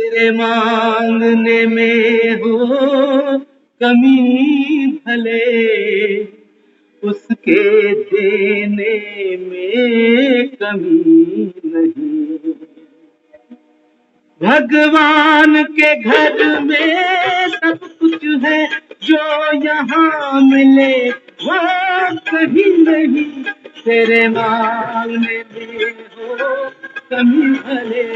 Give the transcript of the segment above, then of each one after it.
तेरे मांगने में हो कमी भले, उसके देने में कमी नहीं। भगवान के घर में सब कुछ है जो यहाँ मिले वो कहीं नहीं। तेरे मांगने में हो कमी भले,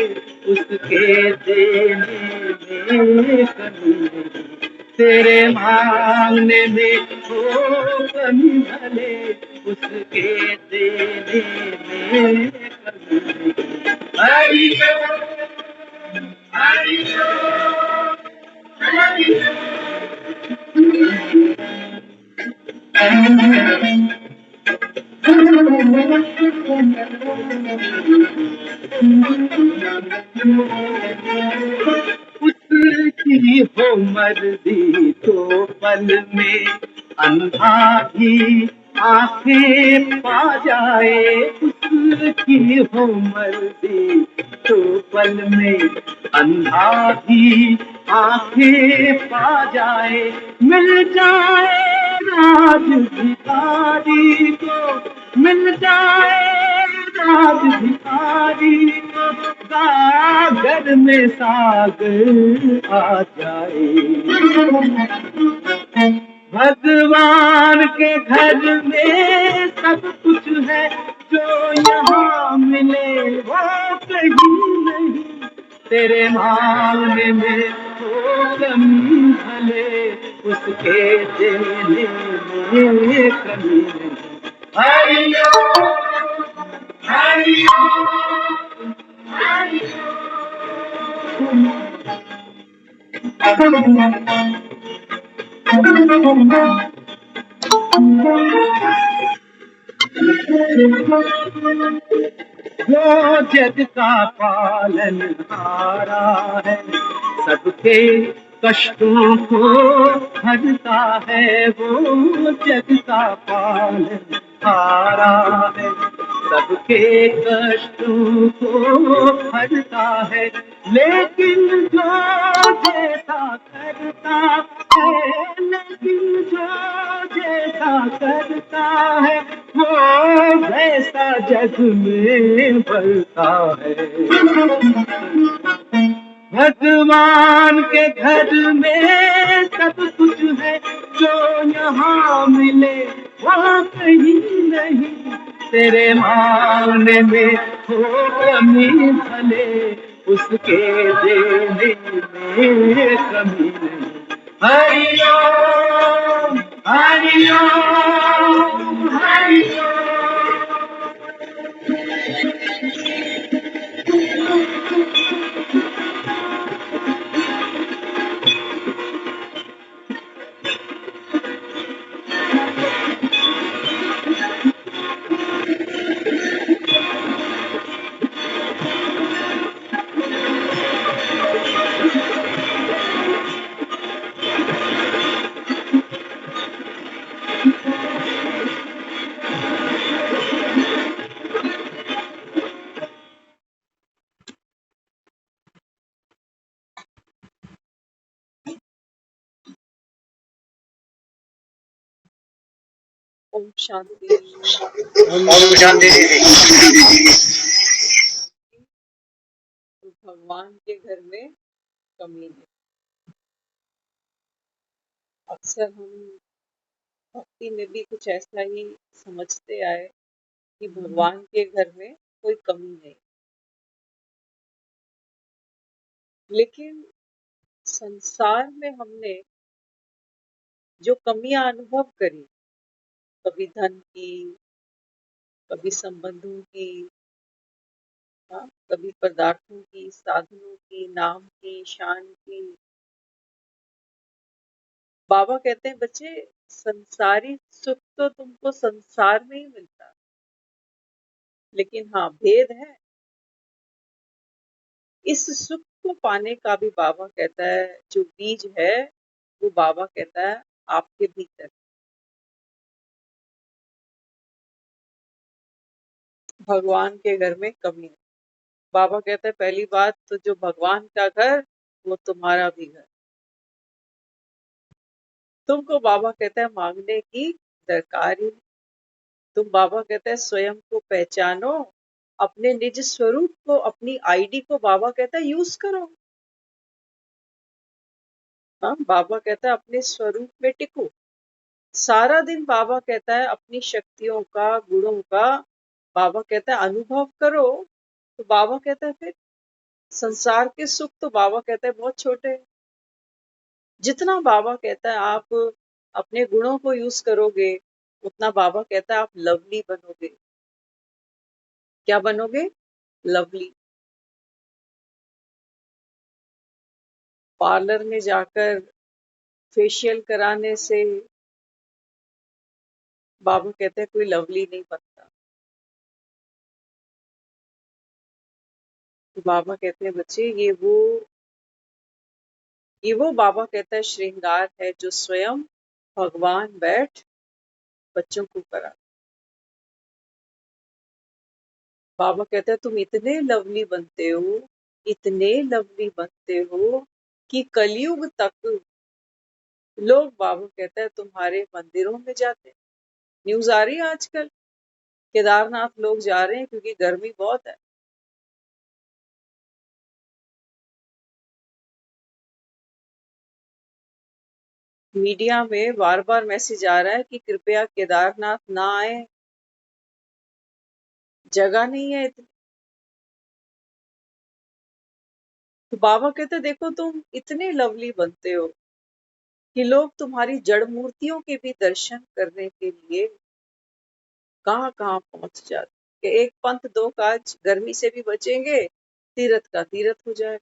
उसके देने में कमी नहीं। तेरे मांगने में हो कमी भले, उसके देने में कमी नहीं। हरि उसकी हो मर्जी तो पल में अंधा भी आंखें पा जाए। उसकी हो मर्जी तो पल में अंधा भी आंखें पा जाए। मिल जाए राज भिखारी को, मिल जाए राज भिखारी को, सागर में सागर आ जाए। भगवान के घर में सब कुछ है जो यहाँ मिले वो कहीं नहीं। तेरे मांगने में हो कमी भले, उसके देने में कमी नहीं। हरि ओम, हरि ओम, हरि वो जग का पालन हारा है, सबके कष्टों को हरता है। वो जग का पालन हारा है, सबके कष्टों को हरता है। लेकिन जो जैसा करता है, लेकिन जो जैसा करता है वो वैसा जग में बढ़ता है। भगवान के घर में सब कुछ है जो यहाँ मिले वो कहीं नहीं। तेरे मांगने में हो कमी भले, उसके देने में कमी नहीं। हरि ओम, हरि ओम, हरि ओम शांति। ओम शांति दीदी। तो भगवान के घर में कमी है। अक्सर हम भक्ति में भी कुछ ऐसा ही समझते आए कि भगवान के घर में कोई कमी नहीं, लेकिन संसार में हमने जो कमियां अनुभव करी, कभी धन की, कभी संबंधों की, हाँ, कभी पदार्थों की, साधनों की, नाम की, शान की। बाबा कहते हैं बच्चे, संसारी सुख तो तुमको संसार में ही मिलता, लेकिन हाँ भेद है। इस सुख को पाने का भी बाबा कहता है जो बीज है वो बाबा कहता है आपके भीतर। भगवान के घर में कमी है। बाबा कहते हैं पहली बात तो जो भगवान का घर वो तुम्हारा भी घर। तुमको बाबा कहता है मांगने की दरकार ही नहीं। तुम बाबा कहता है स्वयं को पहचानो, अपने निज स्वरूप को, अपनी आईडी को बाबा कहता है यूज करो। हाँ, बाबा कहता है अपने स्वरूप में टिको। सारा दिन बाबा कहता है अपनी शक्तियों का, गुणों का बाबा कहता है अनुभव करो। तो बाबा कहता है फिर संसार के सुख तो बाबा कहता है बहुत छोटे हैं। जितना बाबा कहता है आप अपने गुणों को यूज करोगे, उतना बाबा कहता है आप लवली बनोगे। क्या बनोगे? लवली। पार्लर में जाकर फेशियल कराने से बाबा कहते हैं कोई लवली नहीं बनता। तो बाबा कहते हैं बच्चे ये वो बाबा कहता है श्रृंगार है जो स्वयं भगवान बैठ बच्चों को करा। बाबा कहते हैं तुम इतने लवली बनते हो, इतने लवली बनते हो कि कलयुग तक लोग बाबा कहता है तुम्हारे मंदिरों में जाते हैं। न्यूज आ रही है आजकल, केदारनाथ लोग जा रहे हैं क्योंकि गर्मी बहुत है। मीडिया में बार बार मैसेज आ रहा है कि कृपया केदारनाथ ना आए, जगह नहीं है इतनी। तो बाबा कहते देखो तुम इतने लवली बनते हो कि लोग तुम्हारी जड़ मूर्तियों के भी दर्शन करने के लिए कहाँ कहाँ पहुंच जाते, कि एक पंथ दो काज, गर्मी से भी बचेंगे, तीरथ का तीरथ हो जाए।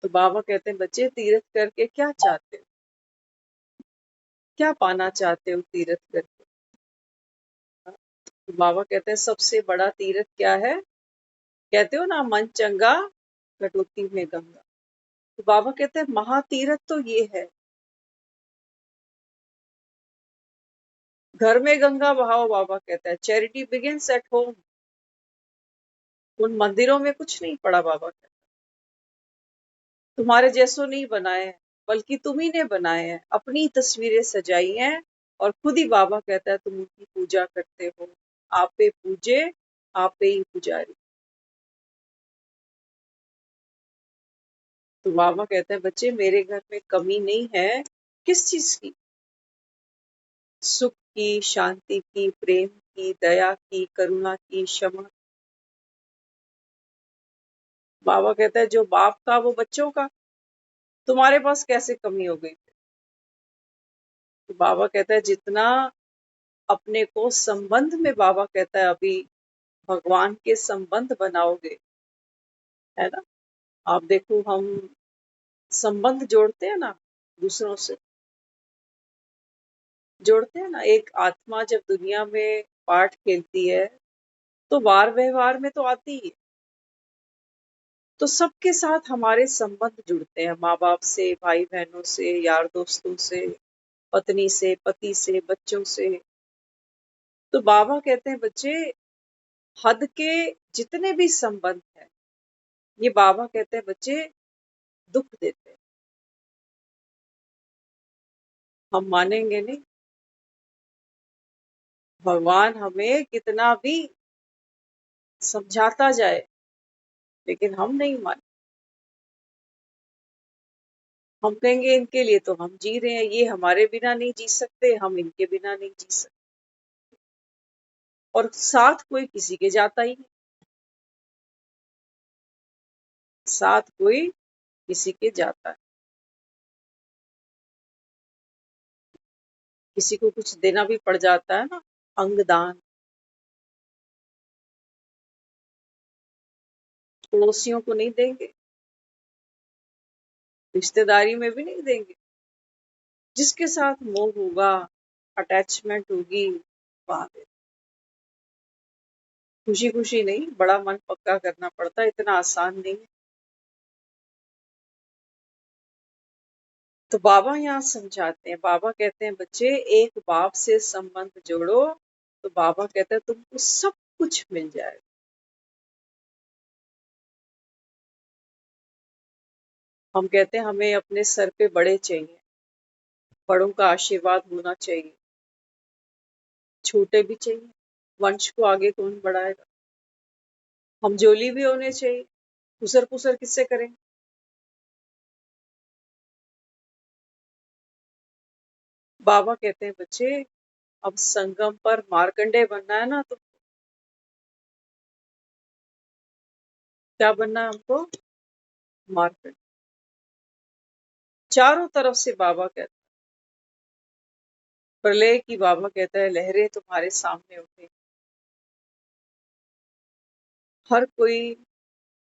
तो बाबा कहते हैं बच्चे तीरथ करके क्या चाहते हो, क्या पाना चाहते हो तीरथ करके? तो बाबा कहते हैं सबसे बड़ा तीरथ क्या है? कहते हो ना मन चंगा कटौती में गंगा। तो बाबा कहते हैं महातीरथ तो ये है, घर में गंगा बहाओ। बाबा कहता है चैरिटी बिगिंस एट होम। उन मंदिरों में कुछ नहीं पड़ा। बाबा कहता है तुम्हारे जैसों नहीं बनाए हैं, बल्कि तुम ही ने बनाए हैं, अपनी तस्वीरें सजाई हैं। और खुद ही बाबा कहता है तुम उनकी पूजा करते हो। आपे पूजे आपे ही पुजारी। तो बाबा कहता है बच्चे मेरे घर में कमी नहीं है। किस चीज की? सुख की, शांति की, प्रेम की, दया की, करुणा की, क्षमा। बाबा कहता है जो बाप का वो बच्चों का। तुम्हारे पास कैसे कमी हो गई? तो बाबा कहता है जितना अपने को संबंध में, बाबा कहता है अभी भगवान के संबंध बनाओगे, है ना। आप देखो हम संबंध जोड़ते हैं ना, दूसरों से जोड़ते हैं ना। एक आत्मा जब दुनिया में पार्ट खेलती है तो वार व्यवहार में तो आती ही है। तो सबके साथ हमारे संबंध जुड़ते हैं, माँ बाप से, भाई बहनों से, यार दोस्तों से, पत्नी से, पति से, बच्चों से। तो बाबा कहते हैं बच्चे हद के जितने भी संबंध हैं, ये बाबा कहते हैं बच्चे दुख देते हैं। हम मानेंगे नहीं। भगवान हमें कितना भी समझाता जाए, लेकिन हम नहीं माने। हम कहेंगे इनके लिए तो हम जी रहे हैं, ये हमारे बिना नहीं जी सकते, हम इनके बिना नहीं जी सकते। और साथ कोई किसी के जाता ही नहीं, साथ कोई किसी के जाता है। किसी को कुछ देना भी पड़ जाता है ना, अंगदान। पड़ोसियों को नहीं देंगे, रिश्तेदारी में भी नहीं देंगे। जिसके साथ मोह होगा, अटैचमेंट होगी, वहां दे। खुशी खुशी नहीं, बड़ा मन पक्का करना पड़ता है, इतना आसान नहीं है। तो बाबा यहाँ समझाते हैं, बाबा कहते हैं बच्चे एक बाप से संबंध जोड़ो, तो बाबा कहते हैं तुमको सब कुछ मिल जाएगा। हम कहते हैं हमें अपने सर पे बड़े चाहिए, बड़ों का आशीर्वाद होना चाहिए, छोटे भी चाहिए, वंश को आगे कौन बढ़ाएगा। हम जोली भी होने चाहिए, खुसर पुसर किससे करेंगे। बाबा कहते हैं बच्चे, अब संगम पर मार्कंडे बनना है ना, तो क्या बनना है हमको, मार्कंडे। चारों तरफ से बाबा कहते हैं, प्रलय की बाबा कहता है लहरें तुम्हारे सामने उठे, हर कोई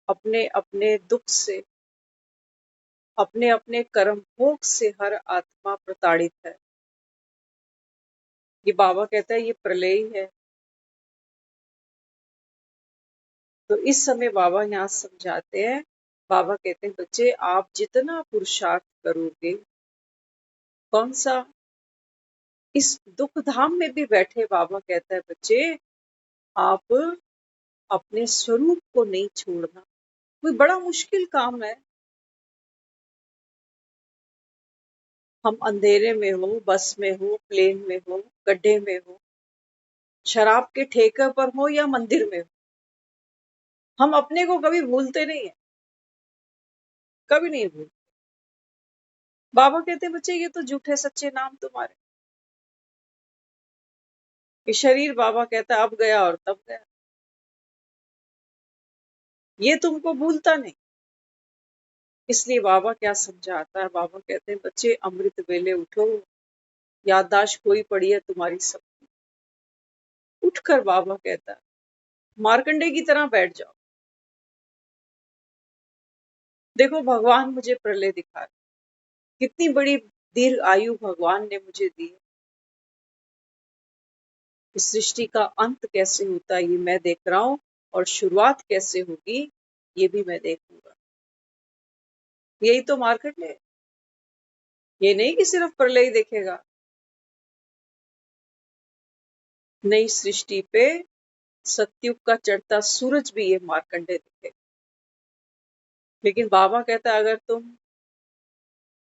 अपने अपने दुख से, अपने अपने कर्म भोग से हर आत्मा प्रताड़ित है। ये बाबा कहता है ये प्रलय ही है। तो इस समय बाबा यहाँ समझाते हैं, बाबा कहते हैं बच्चे आप जितना पुरुषार्थ करोगे, कौन सा, इस दुख धाम में भी बैठे बाबा कहता है बच्चे आप अपने स्वरूप को नहीं छोड़ना। कोई बड़ा मुश्किल काम है। हम अंधेरे में हो, बस में हो, प्लेन में हो, गड्ढे में हो, शराब के ठेके पर हो या मंदिर में हो, हम अपने को कभी भूलते नहीं है, कभी नहीं भूलते। बाबा कहते हैं बच्चे ये तो झूठे सच्चे नाम तुम्हारे। ये शरीर बाबा कहता है अब गया और तब गया, ये तुमको भूलता नहीं। इसलिए बाबा क्या समझाता है, बाबा कहते हैं बच्चे अमृत वेले उठो, याददाश्त खोई पड़ी है तुम्हारी सब। उठकर बाबा कहता है मार्कंडे की तरह बैठ जाओ। देखो भगवान मुझे प्रलय दिखा रहे, कितनी बड़ी दीर्घ आयु भगवान ने मुझे दी है। इस सृष्टि का अंत कैसे होता है ये मैं देख रहा हूं, और शुरुआत कैसे होगी ये भी मैं देखूंगा। यही तो मार्केट है। ये नहीं कि सिर्फ प्रलय ही देखेगा, नई सृष्टि पे सतयुग का चढ़ता सूरज भी ये मार्कंडे देखेगा। लेकिन बाबा कहता है अगर तुम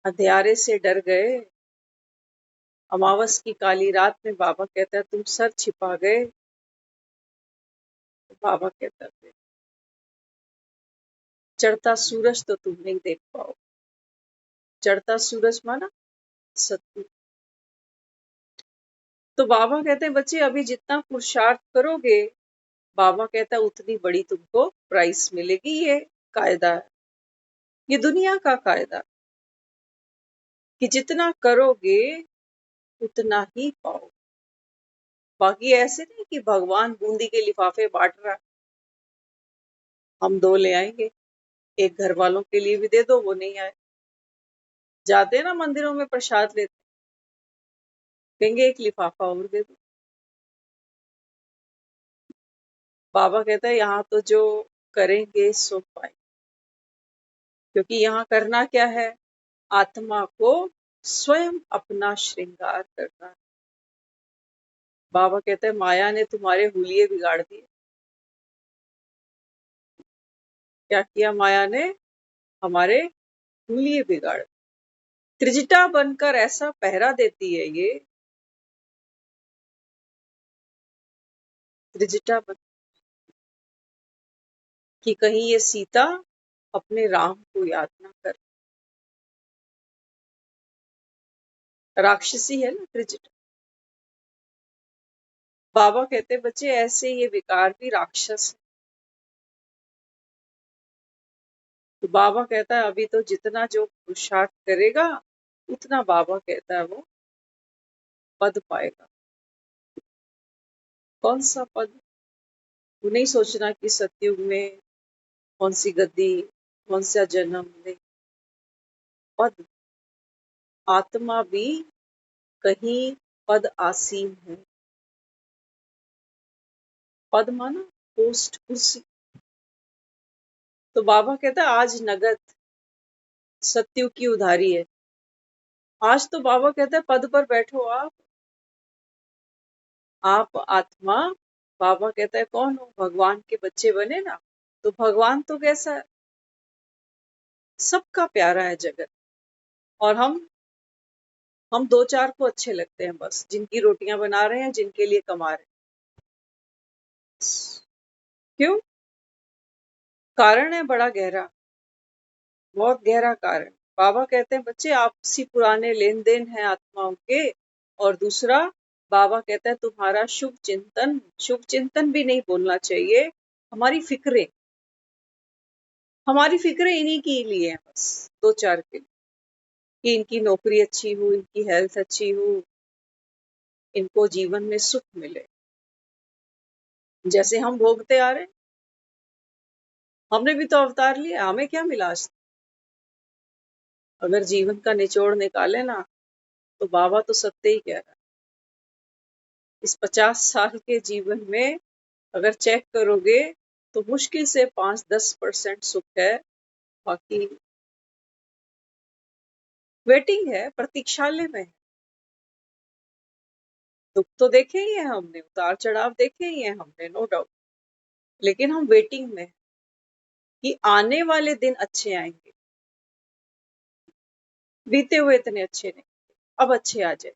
अंधियारे से डर गए, अमावस की काली रात में बाबा कहता है तुम सर छिपा गए, तो बाबा कहता है चढ़ता सूरज तो तुम नहीं देख पाओ। चढ़ता सूरज माना सत्य। तो बाबा कहते हैं बच्चे अभी जितना पुरुषार्थ करोगे, बाबा कहता है उतनी बड़ी तुमको प्राइस मिलेगी। ये कायदा है, ये दुनिया का कायदा, कि जितना करोगे उतना ही पाओ। बाकी ऐसे नहीं कि भगवान बूंदी के लिफाफे बांट रहा, हम 2 ले आएंगे, एक घर वालों के लिए भी दे दो, वो नहीं आए। जाते हैं ना मंदिरों में प्रसाद लेते, कहेंगे एक लिफाफा और दे दो। बाबा कहता है यहाँ तो जो करेंगे सो पाए, क्योंकि यहाँ करना क्या है, आत्मा को स्वयं अपना श्रृंगार करना है। बाबा कहते हैं माया ने तुम्हारे हुलिये बिगाड़ दिए। क्या किया माया ने, हमारे हुलिये बिगाड़। त्रिजटा बनकर ऐसा पहरा देती है ये, त्रिजटा बन, कि कहीं ये सीता अपने राम को याद ना कर। राक्षसी है ना त्रिजटा। बाबा कहते बच्चे ऐसे ये विकार भी राक्षस है। तो बाबा कहता है अभी तो जितना जो पुरुषार्थ करेगा उतना बाबा कहता है वो पद पाएगा। कौन सा पद, वो नहीं सोचना कि सतयुग में कौन सी गद्दी, कौन सा जन्म, नहीं। पद, आत्मा भी कहीं पद आसीन है। पद माना पोस्ट, कुर्सी। तो बाबा कहता है आज नगद सतयुग की उधारी है। आज तो बाबा कहता है पद पर बैठो आप आत्मा। बाबा कहता है कौन हो, भगवान के बच्चे बने ना। तो भगवान तो कैसा है, सबका प्यारा है जगत। और हम दो चार को अच्छे लगते हैं, बस जिनकी रोटियां बना रहे हैं, जिनके लिए कमा रहे हैं। क्यों? कारण है बड़ा गहरा, बहुत गहरा कारण। बाबा कहते हैं बच्चे आपसी पुराने लेन देन है आत्माओं के। और दूसरा, बाबा कहता है तुम्हारा शुभ चिंतन भी नहीं बोलना चाहिए, हमारी फिक्रें इन्हीं के लिए हैं, बस दो चार के लिए, कि इनकी नौकरी अच्छी हो, इनकी हेल्थ अच्छी हो, इनको जीवन में सुख मिले। जैसे हम भोगते आ रहे हैं, हमने भी तो अवतार लिया, हमें क्या मिला आज तक? अगर जीवन का निचोड़ निकाले ना, तो बाबा तो सत्य ही कह रहा है। इस 50 साल के जीवन में अगर चेक करोगे, तो मुश्किल से 5-10% सुख है, बाकी वेटिंग है, प्रतीक्षालय में है। दुख तो देखे ही है हमने, उतार चढ़ाव देखे ही है हमने, नो डाउट। लेकिन हम वेटिंग में हैं कि आने वाले दिन अच्छे आएंगे। बीते हुए इतने अच्छे नहीं, अब अच्छे आ जाए।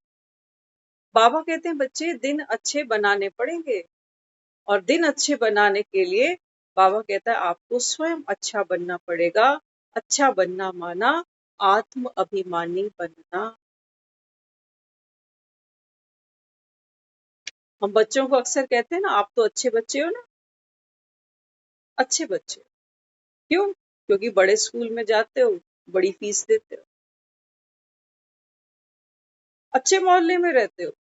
बाबा कहते हैं बच्चे दिन अच्छे बनाने पड़ेंगे, और दिन अच्छे बनाने के लिए बाबा कहता है आपको स्वयं अच्छा बनना पड़ेगा। अच्छा बनना माना आत्म अभिमानी बनना। हम बच्चों को अक्सर कहते हैं ना, आप तो अच्छे बच्चे हो ना, अच्छे बच्चे हो। क्यों? क्योंकि बड़े स्कूल में जाते हो, बड़ी फीस देते हो, अच्छे मोहल्ले में रहते हो,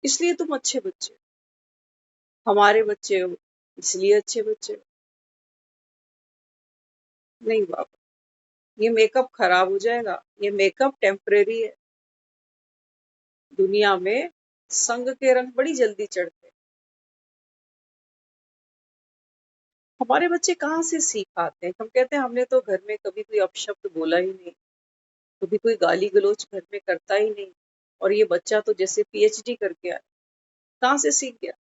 इसलिए तुम अच्छे बच्चे हो। हमारे बच्चे हो इसलिए अच्छे बच्चे हो। नहीं बाबा, ये मेकअप खराब हो जाएगा, ये मेकअप टेम्परेरी है। दुनिया में संग के रंग बड़ी जल्दी चढ़ते हैं। हमारे बच्चे कहाँ से सीख आते हैं? हम कहते हैं हमने तो घर में कभी कोई अपशब्द बोला ही नहीं, कभी कोई गाली गलौज घर में करता ही नहीं, और ये बच्चा तो जैसे पीएचडी करके आया। कहाँ से सीख गया?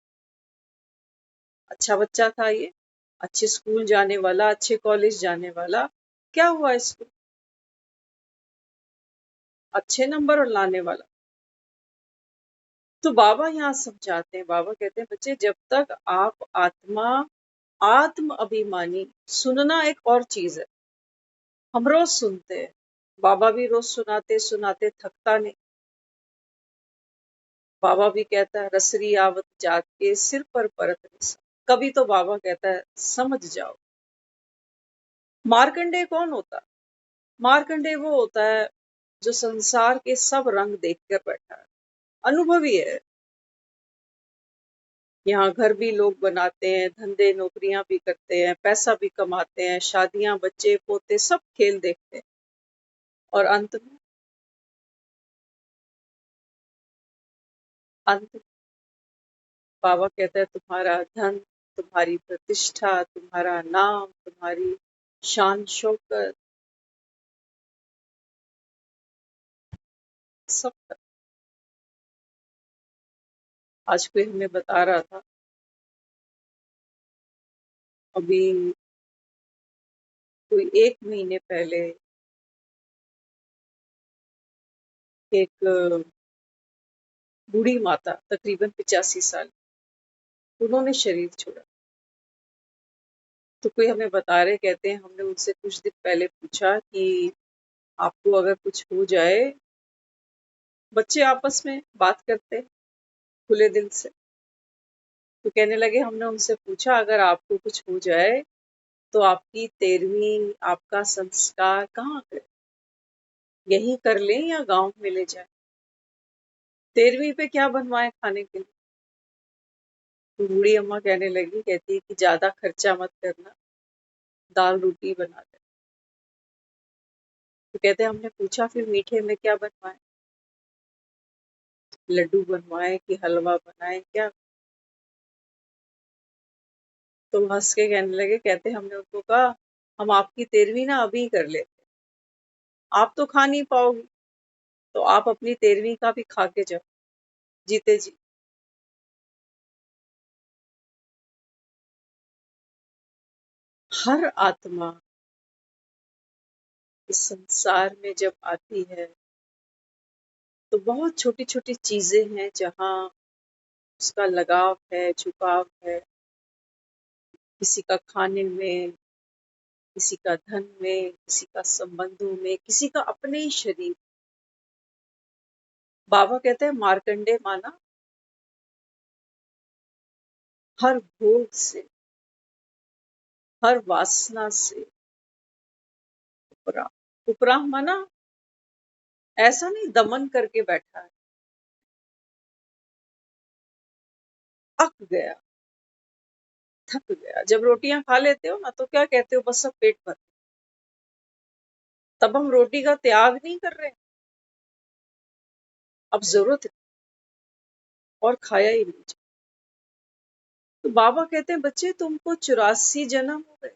अच्छा बच्चा था ये, अच्छे स्कूल जाने वाला, अच्छे कॉलेज जाने वाला, क्या हुआ इसको? अच्छे नंबर और लाने वाला। तो बाबा यहाँ समझाते हैं, बाबा कहते हैं बच्चे जब तक आप आत्म अभिमानी, सुनना एक और चीज है। हम रोज सुनते हैं, बाबा भी रोज सुनाते सुनाते थकता नहीं। बाबा भी कहता है रसरी आवत जात के सिर पर परत निसा। कभी तो बाबा कहता है समझ जाओ। मार्कंडेय कौन होता है? मार्कंडेय वो होता है जो संसार के सब रंग देखकर बैठा है, अनुभवी है। यहाँ घर भी लोग बनाते हैं, धंधे नौकरियां भी करते हैं, पैसा भी कमाते हैं, शादियां, बच्चे पोते सब खेल देखते हैं, और अंत बाबा कहता है तुम्हारा धन, तुम्हारी प्रतिष्ठा, तुम्हारा नाम, तुम्हारी शान शौकत, सब खत्म। आज कोई हमें बता रहा था, अभी कोई 1 महीने पहले एक बूढ़ी माता, तकरीबन 85 साल, उन्होंने शरीर छोड़ा। तो कोई हमें बता रहे, कहते हैं हमने उनसे कुछ दिन पहले पूछा कि आपको अगर कुछ हो जाए, बच्चे आपस में बात करते हैं खुले दिल से, तो कहने लगे हमने उनसे पूछा अगर आपको कुछ हो जाए तो आपकी 13वीं, आपका संस्कार कहाँ करें? यहीं कर लें या गांव में ले जाए? 13वीं पे क्या बनवाएं खाने के लिए? तो बूढ़ी अम्मा कहने लगी, कहती है कि ज्यादा खर्चा मत करना, दाल रोटी बना दे। तो कहते हैं हमने पूछा फिर मीठे में क्या बनवाएं, लड्डू बनवाएं कि हलवा बनाएं क्या? तो हंस के कहने लगे, कहते हमने उनको कहा हम आपकी 13वीं ना अभी कर लेते, आप तो खा नहीं पाओगी, तो आप अपनी 13वीं का भी खा के जाओ जीते जी। हर आत्मा इस संसार में जब आती है तो बहुत छोटी छोटी चीजें हैं जहाँ उसका लगाव है, झुकाव है, किसी का खाने में, किसी का धन में, किसी का संबंधों में, किसी का अपने ही शरीर। बाबा कहते हैं मार्कंडे माना हर भोग से, हर वासना से उपरा। उपरा माना ऐसा नहीं दमन करके बैठा है, अक गया, थक गया। जब रोटियां खा लेते हो ना तो क्या कहते हो, बस सब पेट भर। तब हम रोटी का त्याग नहीं कर रहे, अब जरूरत है और खाया ही नहीं। तो बाबा कहते हैं बच्चे तुमको 84 जन्म हो गए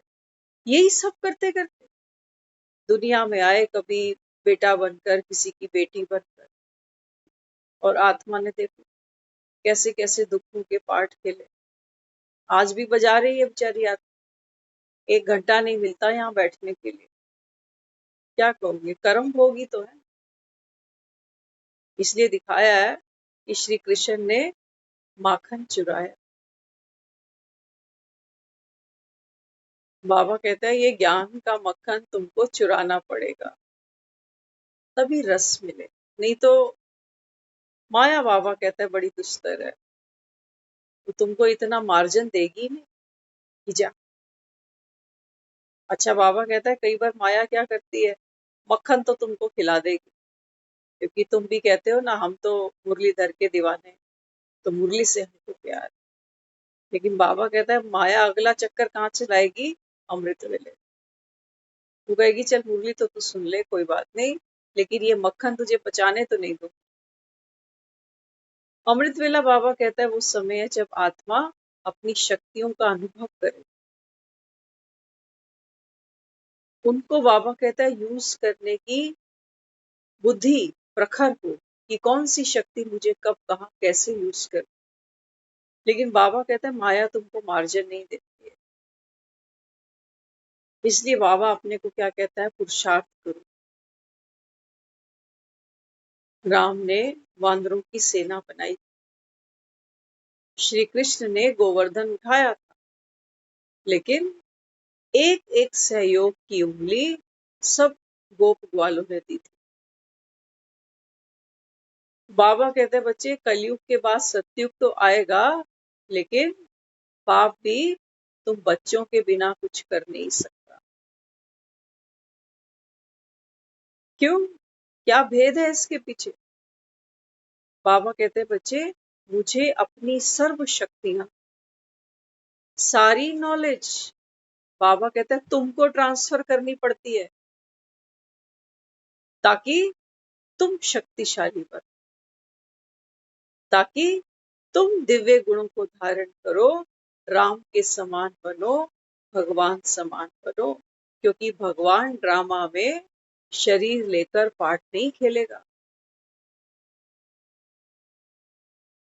यही सब करते करते। दुनिया में आए कभी बेटा बनकर, किसी की बेटी बनकर, और आत्मा ने देखो कैसे कैसे दुखों के पाठ खेले। आज भी बजा रही है बेचारी आत्मा, 1 घंटा नहीं मिलता यहाँ बैठने के लिए। क्या कहोगे, कर्म भोगी तो है। इसलिए दिखाया है कि श्री कृष्ण ने माखन चुराया। बाबा कहता है ये ज्ञान का मक्खन तुमको चुराना पड़ेगा, तभी रस मिले। नहीं तो माया, बाबा कहता है, बड़ी दुस्तर है, तो तुमको इतना मार्जिन देगी नहीं कि जा। अच्छा, बाबा कहता है कई बार माया क्या करती है, मक्खन तो तुमको खिला देगी, क्योंकि तुम भी कहते हो ना हम तो मुरलीधर के दीवाने हैं, तो मुरली से हमको प्यार है। लेकिन बाबा कहता है माया अगला चक्कर कहाँ चलाएगी, अमृत वेले। तू कहेगी चल मुरली तो तू सुन ले, कोई बात नहीं, लेकिन ये मक्खन तुझे पचाने तो नहीं दूँ। अमृत वेला, बाबा कहता है वो समय है जब आत्मा अपनी शक्तियों का अनुभव करे। उनको बाबा कहता है यूज करने की बुद्धि प्रखर हो कि कौन सी शक्ति मुझे कब कहाँ कैसे यूज कर। लेकिन बाबा कहता है माया तुमको मार्जिन नहीं देती है। इसलिए बाबा अपने को क्या कहता है, पुरुषार्थ करो। राम ने वानरों की सेना बनाई, श्री कृष्ण ने गोवर्धन उठाया था, लेकिन एक एक सहयोग की उंगली सब गोप ग्वालों ने दी थी। बाबा कहते हैं बच्चे कलयुग के बाद सतयुग तो आएगा, लेकिन बाप भी तुम बच्चों के बिना कुछ कर नहीं सकता। क्यों, क्या भेद है इसके पीछे? बाबा कहते हैं बच्चे मुझे अपनी सर्व शक्तियां, सारी नॉलेज, बाबा कहते हैं तुमको ट्रांसफर करनी पड़ती है ताकि तुम शक्तिशाली बनो, ताकि तुम दिव्य गुणों को धारण करो, राम के समान बनो, भगवान समान बनो। क्योंकि भगवान ड्रामा में शरीर लेकर पार्ट नहीं खेलेगा।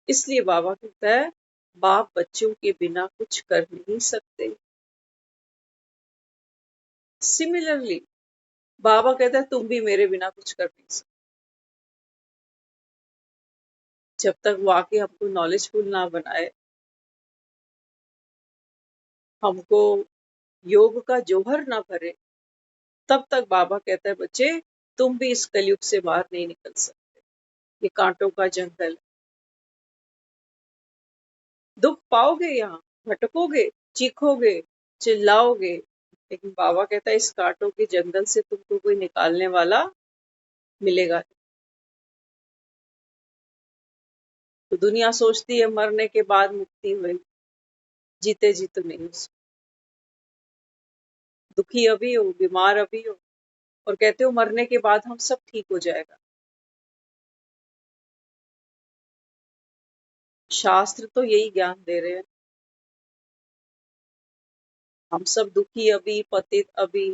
इसलिए बाबा कहता है बाप बच्चों के बिना कुछ कर नहीं सकते। सिमिलरली बाबा कहता है तुम भी मेरे बिना कुछ कर नहीं सकते। जब तक वाकई हमको नॉलेजफुल ना बनाए, हमको योग का जौहर ना भरे, तब तक बाबा कहता है बच्चे तुम भी इस कलयुग से बाहर नहीं निकल सकते। ये कांटों का जंगल, दुख पाओगे यहाँ, भटकोगे, चीखोगे, चिल्लाओगे, लेकिन बाबा कहता है इस कांटों के जंगल से तुमको कोई निकालने वाला मिलेगा नहीं। तो दुनिया सोचती है मरने के बाद मुक्ति हुई, जीते जी तो नहीं हो सकती। दुखी अभी हो, बीमार अभी हो, और कहते हो मरने के बाद हम सब ठीक हो जाएगा। शास्त्र तो यही ज्ञान दे रहे हैं। हम सब दुखी अभी, पतित अभी,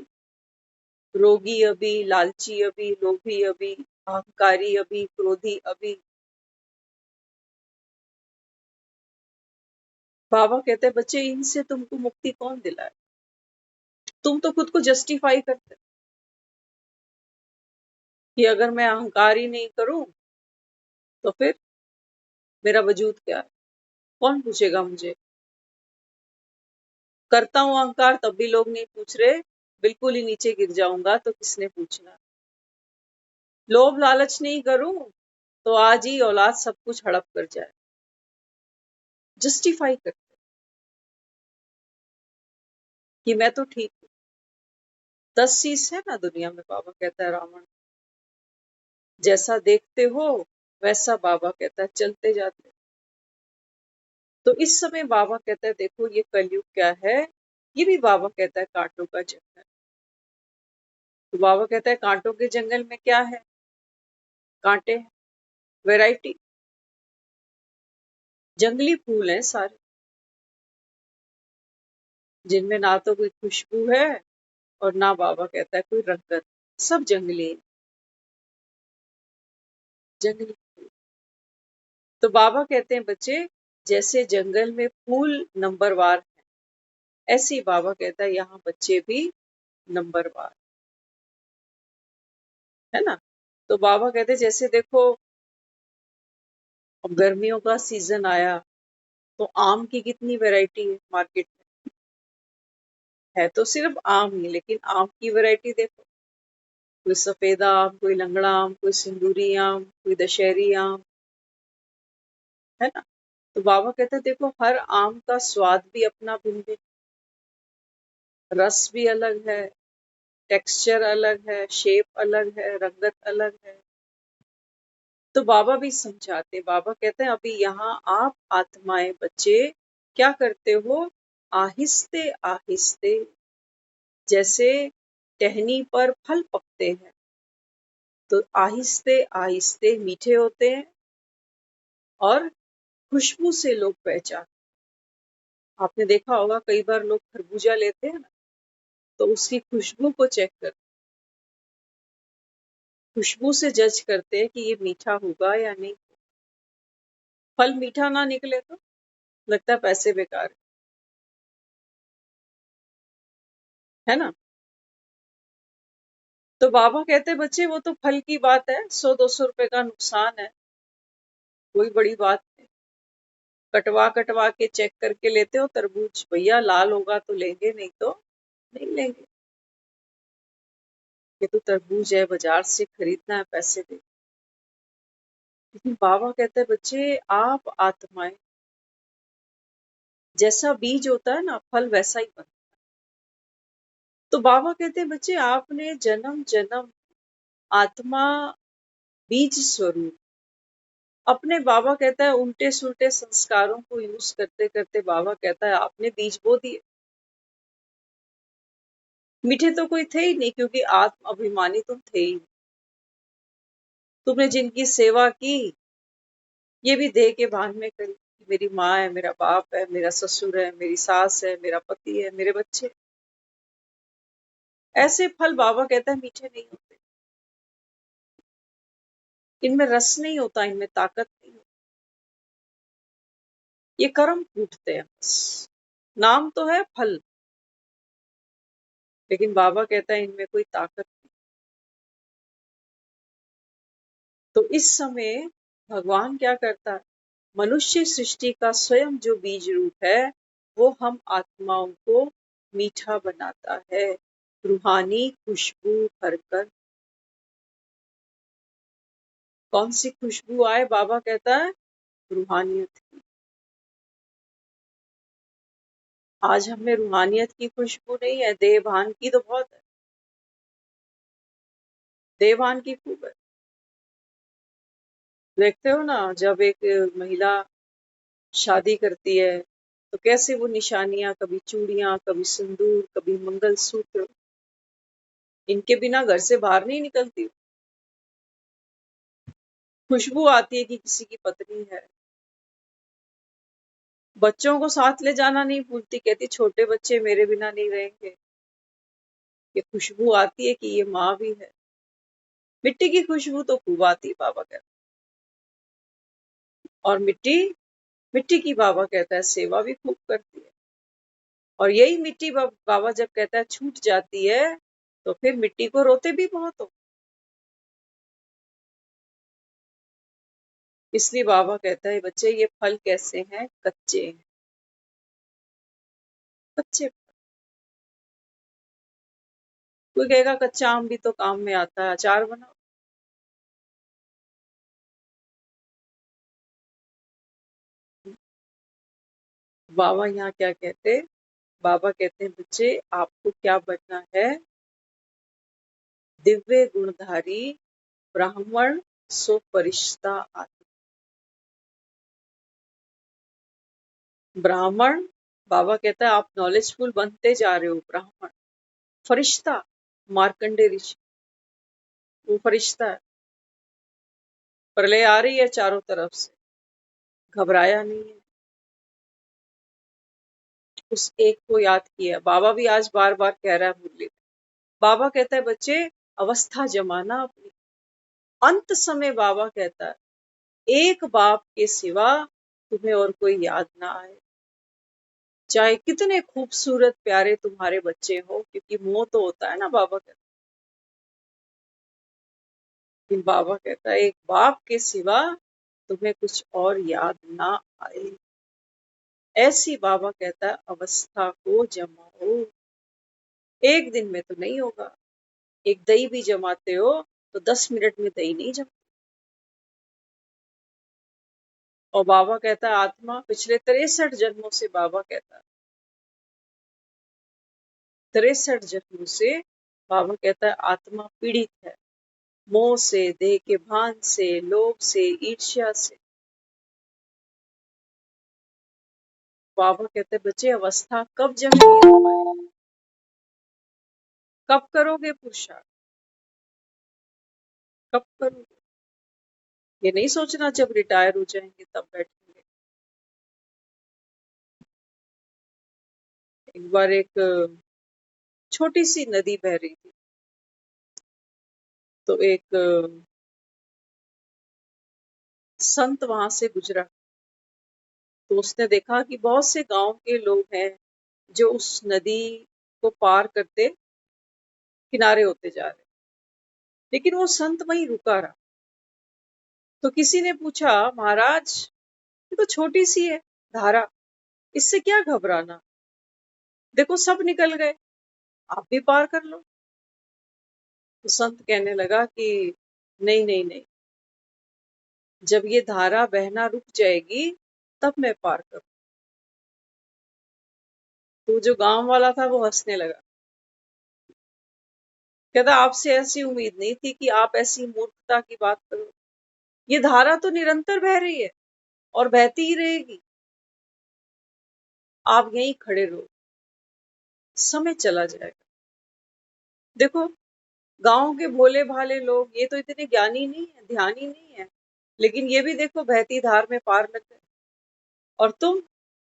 रोगी अभी, लालची अभी, लोभी अभी, अहंकारी अभी, क्रोधी अभी। बाबा कहते हैं बच्चे इनसे तुमको मुक्ति कौन दिलाए, तुम तो खुद को जस्टिफाई करते। कि अगर मैं अहंकार ही नहीं करूं तो फिर मेरा वजूद क्या है, कौन पूछेगा मुझे। करता हूं अहंकार तब भी लोग नहीं पूछ रहे, बिल्कुल ही नीचे गिर जाऊंगा तो किसने पूछना। लोभ लालच नहीं करूं तो आज ही औलाद सब कुछ हड़प कर जाए, जस्टिफाई करते कि मैं तो ठीक हूं। 10 शीश है ना दुनिया में, बाबा कहता है रावण, जैसा देखते हो वैसा बाबा कहता है चलते जाते। तो इस समय बाबा कहता है देखो ये कलयुग क्या है, ये भी बाबा कहता है कांटों का जंगल। तो बाबा कहता है कांटों के जंगल में क्या है, कांटे, वैरायटी, जंगली फूल हैं सारे, जिनमें ना तो कोई खुशबू है और ना बाबा कहता है कोई रंगत, सब जंगली हैं, जंगली फूल। तो बाबा कहते हैं बच्चे जैसे जंगल में फूल नंबरवार है, ऐसे ही बाबा कहता है यहाँ बच्चे भी नंबरवार है ना। तो बाबा कहते हैं जैसे देखो अब गर्मियों का सीजन आया तो आम की कितनी वैरायटी है मार्केट में, है तो सिर्फ आम ही, लेकिन आम की वैरायटी देखो, कोई सफेदा आम, कोई लंगड़ा आम, कोई सिंदूरी आम, कोई दशहरी आम, है ना। तो बाबा कहते हैं देखो हर आम का स्वाद भी अपना भिन्न भिन्न, रस भी अलग है, टेक्सचर अलग है, शेप अलग है, रंगत अलग है। तो बाबा भी समझाते, बाबा कहते हैं अभी यहाँ आप आत्माएं बच्चे क्या करते हो, आहिस्ते आहिस्ते जैसे टहनी पर फल पकते हैं तो आहिस्ते आहिस्ते मीठे होते हैं और खुशबू से लोग पहचान। आपने देखा होगा कई बार लोग खरबूजा लेते हैं ना तो उसकी खुशबू को चेक कर, खुशबू से जज करते हैं कि ये मीठा होगा या नहीं। फल मीठा ना निकले तो लगता है पैसे बेकार है ना। तो बाबा कहते हैं बच्चे वो तो फल की बात है, 100-200 रुपए का नुकसान है, कोई बड़ी बात नहीं। कटवा कटवा के चेक करके लेते हो तरबूज, भैया लाल होगा तो लेंगे नहीं तो नहीं लेंगे, ये तो तरबूज है बाजार से खरीदना है पैसे दे। लेकिन बाबा कहते हैं बच्चे आप आत्माएं, जैसा बीज होता है ना फल वैसा ही बनता है। तो बाबा कहते हैं बच्चे आपने जन्म जन्म आत्मा बीज स्वरूप अपने, बाबा कहता है उल्टे सुल्टे संस्कारों को यूज करते करते बाबा कहता है आपने बीज बो दिए। मीठे तो कोई थे ही नहीं क्योंकि आत्म अभिमानी तुम थे ही। तुमने जिनकी सेवा की ये भी देह के भान में करी, मेरी माँ है, मेरा बाप है, मेरा ससुर है, मेरी सास है, मेरा पति है, मेरे बच्चे। ऐसे फल बाबा कहता है मीठे नहीं होते, इनमें रस नहीं होता, इनमें ताकत नहीं होती, ये कर्म फूटते हैं बस, नाम तो है फल, लेकिन बाबा कहता है इनमें कोई ताकत नहीं। तो इस समय भगवान क्या करता है, मनुष्य सृष्टि का स्वयं जो बीज रूप है वो हम आत्माओं को मीठा बनाता है, रूहानी खुशबू भरकर। कौन सी खुशबू आए, बाबा कहता है रूहानियत की। आज हमें रूहानियत की खुशबू नहीं है, देवभान की तो बहुत है, देवभान की खूब है। देखते हो ना जब एक महिला शादी करती है तो कैसे वो निशानियां, कभी चूड़ियां, कभी सिंदूर, कभी मंगलसूत्र, इनके बिना घर से बाहर नहीं निकलती। खुशबू आती है कि किसी की पत्नी है। बच्चों को साथ ले जाना नहीं भूलती, कहती छोटे बच्चे मेरे बिना नहीं रहेंगे। ये खुशबू आती है कि ये माँ भी है। मिट्टी की खुशबू तो खूब आती है बाबा कहता है, और मिट्टी, मिट्टी की बाबा कहता है सेवा भी खूब करती है। और यही मिट्टी बाबा जब कहता है छूट जाती है तो फिर मिट्टी को रोते भी बहुत हो। इसलिए बाबा कहता है बच्चे ये फल कैसे हैं, कच्चे हैं, कच्चे। कोई कहेगा कच्चा आम भी तो काम में आता है, अचार बनाओ। बाबा यहाँ क्या कहते, बाबा कहते हैं बच्चे आपको क्या बनना है, दिव्य गुणधारी ब्राह्मण सो फरिश्ता आदि। ब्राह्मण, बाबा कहता है आप नॉलेजफुल बनते जा रहे हो, ब्राह्मण। फरिश्ता, मार्कंडे ऋषि, वो फरिश्ता है। प्रलय आ रही है चारों तरफ से, घबराया नहीं है, उस एक को याद किया। बाबा भी आज बार बार कह रहा है मुरली में। बाबा कहता है बच्चे अवस्था जमाना अपनी। अंत समय बाबा कहता है एक बाप के सिवा तुम्हें और कोई याद ना आए, चाहे कितने खूबसूरत प्यारे तुम्हारे बच्चे हो, क्योंकि मोह तो होता है ना, बाबा कहता है। लेकिन बाबा कहता है एक बाप के सिवा तुम्हें कुछ और याद ना आए, ऐसी बाबा कहता है अवस्था को जमाओ। एक दिन में तो नहीं होगा। एक दही भी जमाते हो तो 10 मिनट में दही नहीं जमती। और बाबा कहता है आत्मा पिछले 63 जन्मों से, बाबा कहता है 63 जन्मों से, बाबा कहता है आत्मा पीड़ित है, मोह से, देह के भान से, लोभ से, ईर्ष्या से। बाबा कहते हैं बच्चे अवस्था कब जमेगी तुम्हारी, कब करोगे पुरुषार्थ, कब करोगे। ये नहीं सोचना जब रिटायर हो जाएंगे तब बैठेंगे। एक बार एक छोटी सी नदी बह रही थी, तो एक संत वहां से गुजरा। तो उसने देखा कि बहुत से गांव के लोग हैं जो उस नदी को पार करते किनारे होते जा रहे, लेकिन वो संत वहीं रुका रहा। तो किसी ने पूछा महाराज ये तो छोटी सी है धारा, इससे क्या घबराना, देखो सब निकल गए, आप भी पार कर लो। तो संत कहने लगा कि नहीं नहीं नहीं, जब ये धारा बहना रुक जाएगी तब मैं पार करूं। तो जो गांव वाला था वो हंसने लगा, कहता आपसे ऐसी उम्मीद नहीं थी कि आप ऐसी मूर्खता की बात करो, ये धारा तो निरंतर बह रही है और बहती ही रहेगी, आप यहीं खड़े रहो, समय चला जाएगा। देखो गांव के भोले भाले लोग ये तो इतने ज्ञानी नहीं है, ध्यानी नहीं है, लेकिन ये भी देखो बहती धार में पार लग गए। और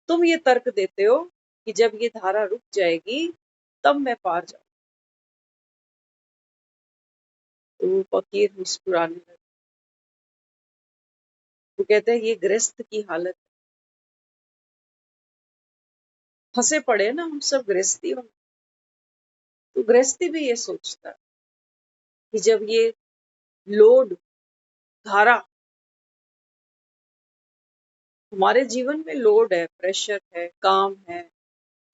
तुम ये तर्क देते हो कि जब ये धारा रुक जाएगी तब मैं पार जाऊं। तो वो फकीर मुस्कुराने लगे, वो कहते हैं ये गृहस्थ की हालत है। फंसे पड़े ना हम सब गृहस्थियों में। तो गृहस्थी भी ये सोचता है कि जब ये लोड, धारा, हमारे जीवन में लोड है, प्रेशर है, काम है,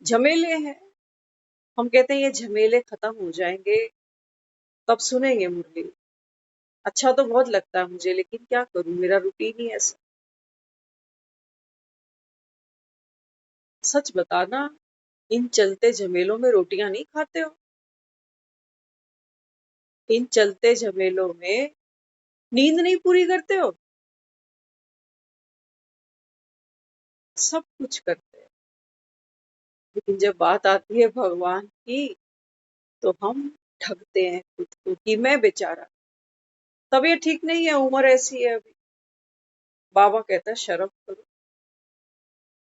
झमेले हैं, हम कहते हैं ये झमेले खत्म हो जाएंगे तब सुनेंगे मुरली। अच्छा तो बहुत लगता है मुझे, लेकिन क्या करूं, मेरा रूटीन ही ऐसा। सच बताना, इन चलते झमेलों में रोटियां नहीं खाते हो, इन चलते झमेलों में नींद नहीं पूरी करते हो, सब कुछ करते हैं। लेकिन जब बात आती है भगवान की तो हम ठगते हैं खुद को कि मैं बेचारा, तबीयत ठीक नहीं है, उम्र ऐसी है अभी। बाबा कहता है शर्म करो,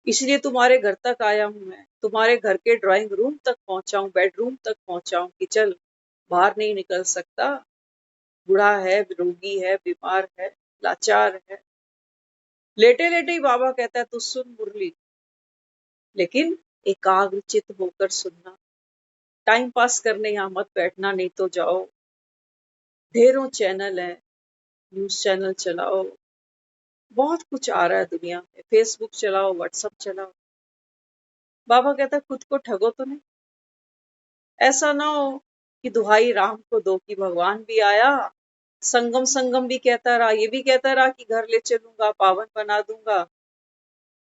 इसलिए तुम्हारे घर तक आया हूं मैं, तुम्हारे घर के ड्राइंग रूम तक पहुंचा हूं, बेडरूम तक पहुंचा हूं कि चल बाहर नहीं निकल सकता, बूढ़ा है, रोगी है, बीमार है, लाचार है। लेटे लेटे ही बाबा कहता है तू सुन मुरली, लेकिन एकाग्रचित होकर सुनना, टाइम पास करने यहाँ मत बैठना, नहीं तो जाओ, ढेरों चैनल है, न्यूज चैनल चलाओ, बहुत कुछ आ रहा है दुनिया में, फेसबुक चलाओ, व्हाट्सएप चलाओ। बाबा कहता है खुद को ठगो तो नहीं। ऐसा ना हो कि दुहाई राम को दो कि भगवान भी आया, संगम संगम भी कहता रहा, ये भी कहता रहा कि घर ले चलूंगा, पावन बना दूंगा,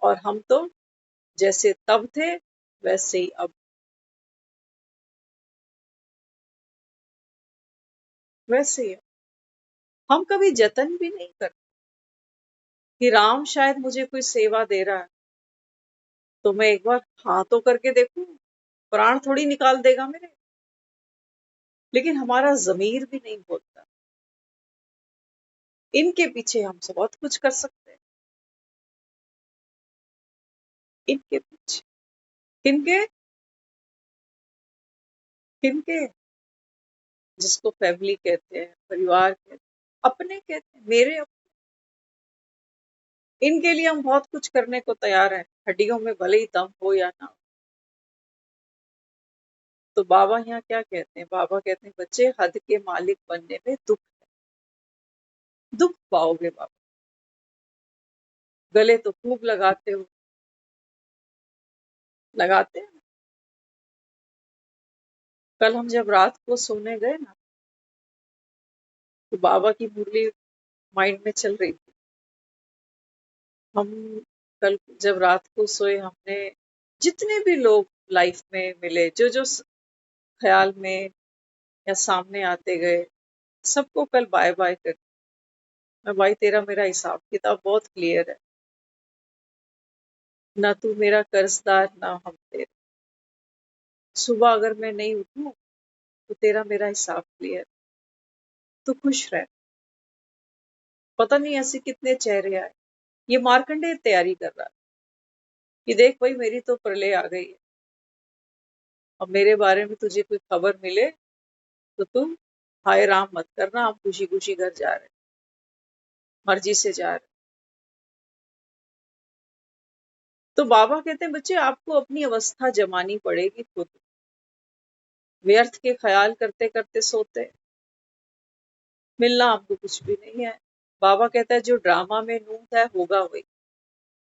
और हम तो जैसे तब थे वैसे ही अब, वैसे ही अब। हम कभी जतन भी नहीं करते कि राम शायद मुझे कोई सेवा दे रहा है तो मैं एक बार हाँ तो करके देखूं, प्राण थोड़ी निकाल देगा मेरे। लेकिन हमारा जमीर भी नहीं बोलता। इनके पीछे हम सब बहुत कुछ कर सकते हैं। इनके पीछे किनके किनके जिसको फैमिली कहते हैं, परिवार कहते हैं, अपने कहते हैं, मेरे अपने। इनके लिए हम बहुत कुछ करने को तैयार हैं, हड्डियों में भले ही दम हो या ना हो। तो बाबा यहाँ क्या कहते हैं? बाबा कहते हैं बच्चे, हद के मालिक बनने में दुख है, दुख पाओगे बाबा। गले तो खूब लगाते हो, लगाते हैं। कल हम जब रात को सोने गए ना, तो बाबा की मुरली माइंड में चल रही थी। हम कल जब रात को सोए, हमने जितने भी लोग लाइफ में मिले, जो जो ख्याल में या सामने आते गए, सबको कल बाय बाय कर। मैं, भाई तेरा मेरा हिसाब किताब बहुत क्लियर है, ना तू मेरा कर्जदार ना हम तेरे। सुबह अगर मैं नहीं उठूं तो तेरा मेरा हिसाब क्लियर। तू खुश रह। पता नहीं ऐसे कितने चेहरे आए। ये मार्कंडेय तैयारी कर रहा है कि देख भाई, मेरी तो प्रलय आ गई है, अब मेरे बारे में तुझे कोई खबर मिले तो तुम हाय राम मत करना, हम खुशी खुशी घर जा रहे हैं, मर्जी से जा रहे हैं। तो बाबा कहते हैं बच्चे, आपको अपनी अवस्था जमानी पड़ेगी खुद। व्यर्थ के ख्याल करते करते सोते, मिलना हमको कुछ भी नहीं है। बाबा कहता है जो ड्रामा में नूत है होगा वही।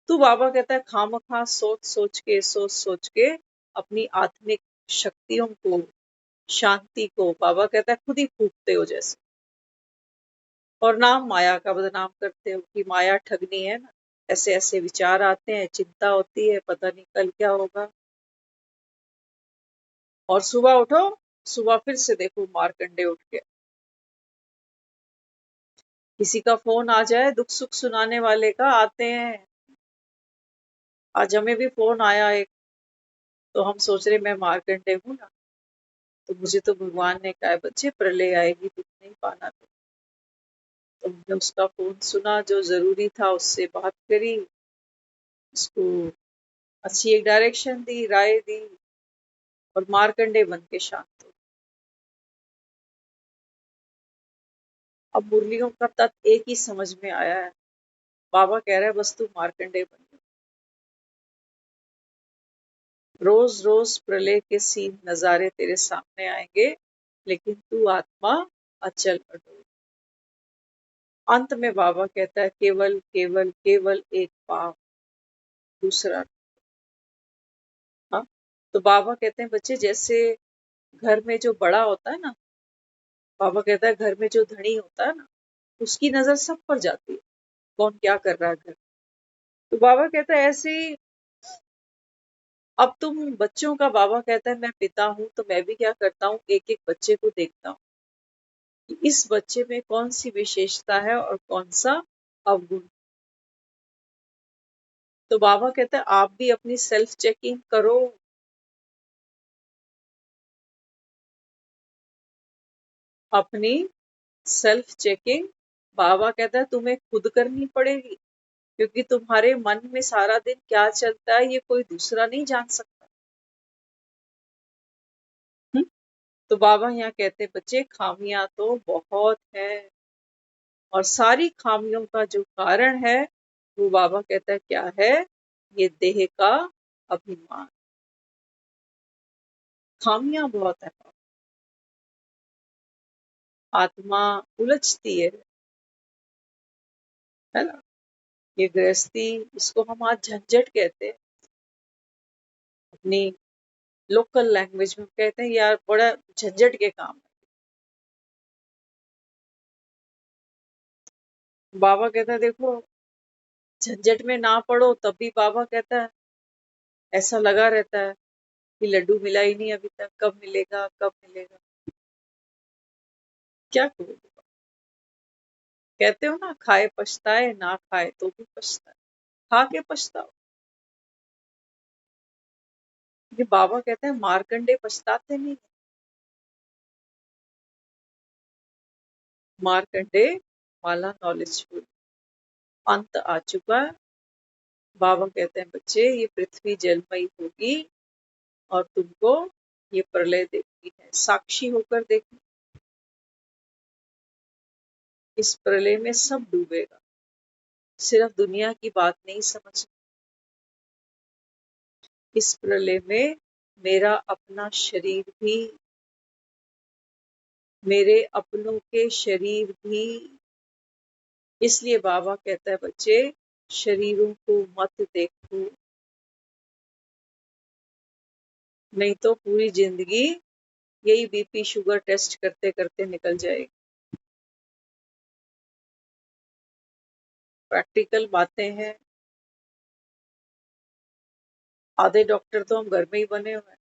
तो बाबा कहता है खामखा सोच सोच के अपनी आत्मिक शक्तियों को, शांति को, बाबा कहता है खुद ही फूकते हो जैसे, और नाम माया का बदनाम करते हो कि माया ठगनी है ना। ऐसे ऐसे विचार आते हैं, चिंता होती है, पता नहीं कल क्या होगा। और सुबह उठो, सुबह फिर से देखो मारकंडे उठ के, किसी का फोन आ जाए दुख सुख सुनाने वाले का, आते हैं। आज हमें भी फोन आया एक, तो हम सोच रहे मैं मारकंडे हूं ना, तो मुझे तो भगवान ने कहा है बच्चे प्रलय आएगी, दुख नहीं पाना। तो हमने उसका फोन सुना, जो जरूरी था उससे बात करी, उसको अच्छी एक डायरेक्शन दी, राय दी, और मारकंडे बन के शांत हो। अब मुरलियों का तत्व एक ही समझ में आया है। बाबा कह रहा है बस तू मारकंडे बन जा। रोज रोज प्रलय के सीन नजारे तेरे सामने आएंगे, लेकिन तू आत्मा अचल अडोल। अंत में बाबा कहता है केवल केवल केवल एक पाव, दूसरा। हाँ, तो बाबा कहते हैं बच्चे, जैसे घर में जो बड़ा होता है ना, बाबा कहता है घर में जो धनी होता है ना, उसकी नजर सब पर जाती है, कौन क्या कर रहा है घर। तो बाबा कहता है ऐसे ही अब तुम बच्चों का, बाबा कहता है मैं पिता हूं तो मैं भी क्या करता हूँ, एक एक बच्चे को देखता हूँ कि इस बच्चे में कौन सी विशेषता है और कौन सा अवगुण। तो बाबा कहता है आप भी अपनी सेल्फ चेकिंग करो। अपनी सेल्फ चेकिंग बाबा कहता है तुम्हें खुद करनी पड़ेगी, क्योंकि तुम्हारे मन में सारा दिन क्या चलता है ये कोई दूसरा नहीं जान सकता। हुँ? तो बाबा यहाँ कहते हैं बच्चे, खामियां तो बहुत है, और सारी खामियों का जो कारण है वो बाबा कहता है क्या है, ये देह का अभिमान। खामियां बहुत है, आत्मा उलझती है ना। ये गृहस्थी, इसको हम आज झंझट कहते हैं, अपनी लोकल लैंग्वेज में कहते हैं यार बड़ा झंझट के काम है। बाबा कहता है देखो, झंझट में ना पड़ो तब भी बाबा कहता है, ऐसा लगा रहता है कि लड्डू मिला ही नहीं अभी तक, कब मिलेगा कब मिलेगा। क्या करोगे? कहते हो ना, खाए पछताए, ना खाए तो भी पछताए, खा के पछताओ। ये बाबा कहते हैं मार्कंडे पछताते नहीं। मार्कंडे वाला नॉलेजफुल, अंत आ चुका है। बाबा कहते हैं बच्चे, ये पृथ्वी जलमयी होगी और तुमको ये प्रलय देखनी है, साक्षी होकर देखना। इस प्रलय में सब डूबेगा, सिर्फ दुनिया की बात नहीं समझ। इस प्रलय में मेरा अपना शरीर भी, मेरे अपनों के शरीर भी। इसलिए बाबा कहता है बच्चे, शरीरों को मत देखो, नहीं तो पूरी जिंदगी यही बीपी शुगर टेस्ट करते करते निकल जाएगी। प्रैक्टिकल बातें हैं। आधे डॉक्टर तो हम घर में ही बने हुए हैं,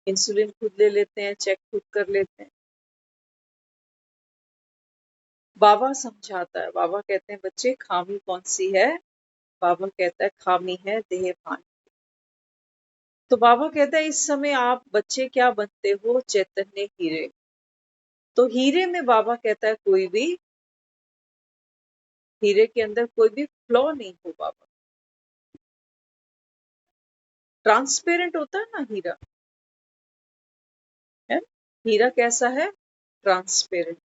इंसुलिन खुद ले लेते हैं, चेक खुद कर लेते हैं। बाबा समझाता है, बाबा कहते हैं बच्चे खामी कौन सी है? बाबा कहता है खामी है देह भान। तो बाबा कहता है इस समय आप बच्चे क्या बनते हो? चैतन्य हीरे। तो हीरे में बाबा कहता है कोई भी, हीरे के अंदर कोई भी फ्लॉ नहीं हो बाबा। ट्रांसपेरेंट होता है ना हीरा, है? हीरा कैसा है? ट्रांसपेरेंट।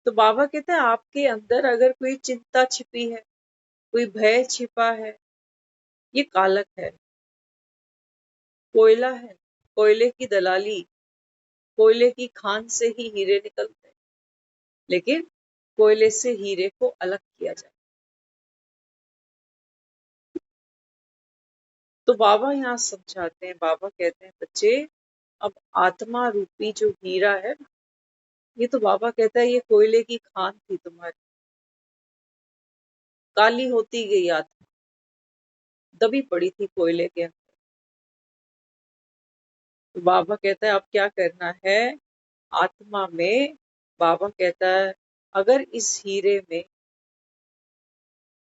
तो बाबा कहते हैं आपके अंदर अगर कोई चिंता छिपी है, कोई भय छिपा है, ये कालक है, कोयला है, कोयले की दलाली, कोयले की खान से ही हीरे निकलते हैं, लेकिन कोयले से हीरे को अलग किया जाए। तो बाबा यहाँ समझाते हैं, बाबा कहते हैं बच्चे, अब आत्मा रूपी जो हीरा है ना, ये तो बाबा कहता है ये कोयले की खान थी तुम्हारी, काली होती गई आत्मा, दबी पड़ी थी कोयले के अंदर। तो बाबा कहता है अब क्या करना है आत्मा में? बाबा कहता है अगर इस हीरे में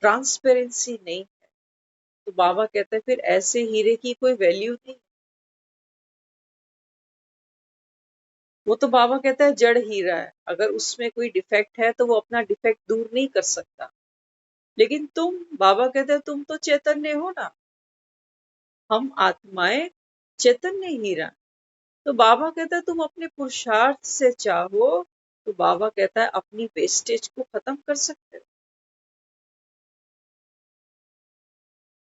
ट्रांसपेरेंसी नहीं है, तो बाबा कहता है फिर ऐसे हीरे की कोई वैल्यू नहीं। वो तो बाबा कहता है जड़ हीरा है, अगर उसमें कोई डिफेक्ट है तो वो अपना डिफेक्ट दूर नहीं कर सकता। लेकिन तुम, बाबा कहते हैं तुम तो चैतन्य हो ना, हम आत्माएं चैतन्य हीरा। तो बाबा कहता है तुम अपने पुरुषार्थ से चाहो तो बाबा कहता है अपनी वेस्टेज को खत्म कर सकते हो,